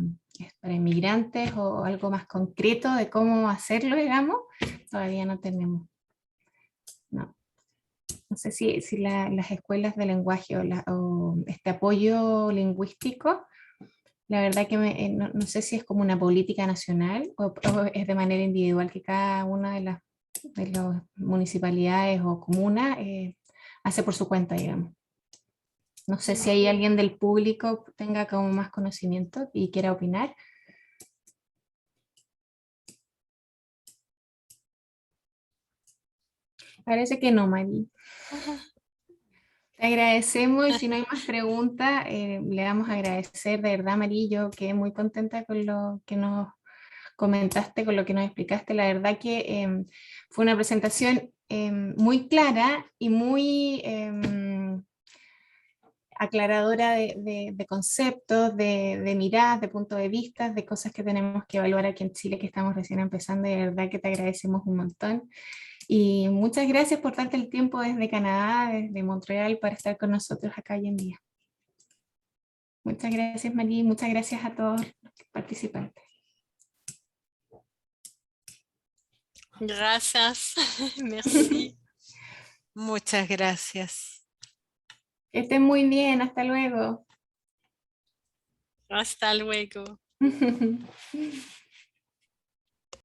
inmigrantes o algo más concreto de cómo hacerlo, digamos, todavía no tenemos. No. No sé si las escuelas de lenguaje o este apoyo lingüístico, la verdad que no sé si es como una política nacional o es de manera individual que cada una de las municipalidades o comunas hace por su cuenta, digamos. No sé si hay alguien del público tenga como más conocimiento y quiera opinar. Parece que no, Mari. Te agradecemos y si no hay más preguntas, le vamos a agradecer de verdad, Mari. Yo quedé muy contenta con lo que nos comentaste, con lo que nos explicaste. La verdad que fue una presentación muy clara y muy aclaradora de conceptos, de miradas, de puntos de vista, de cosas que tenemos que evaluar aquí en Chile, que estamos recién empezando. Y de verdad que te agradecemos un montón. Y muchas gracias por darte el tiempo desde Canadá, desde Montreal, para estar con nosotros acá hoy en día. Muchas gracias, María, muchas gracias a todos los participantes. Gracias. Merci. Muchas gracias. Que estén muy bien, hasta luego. Hasta luego.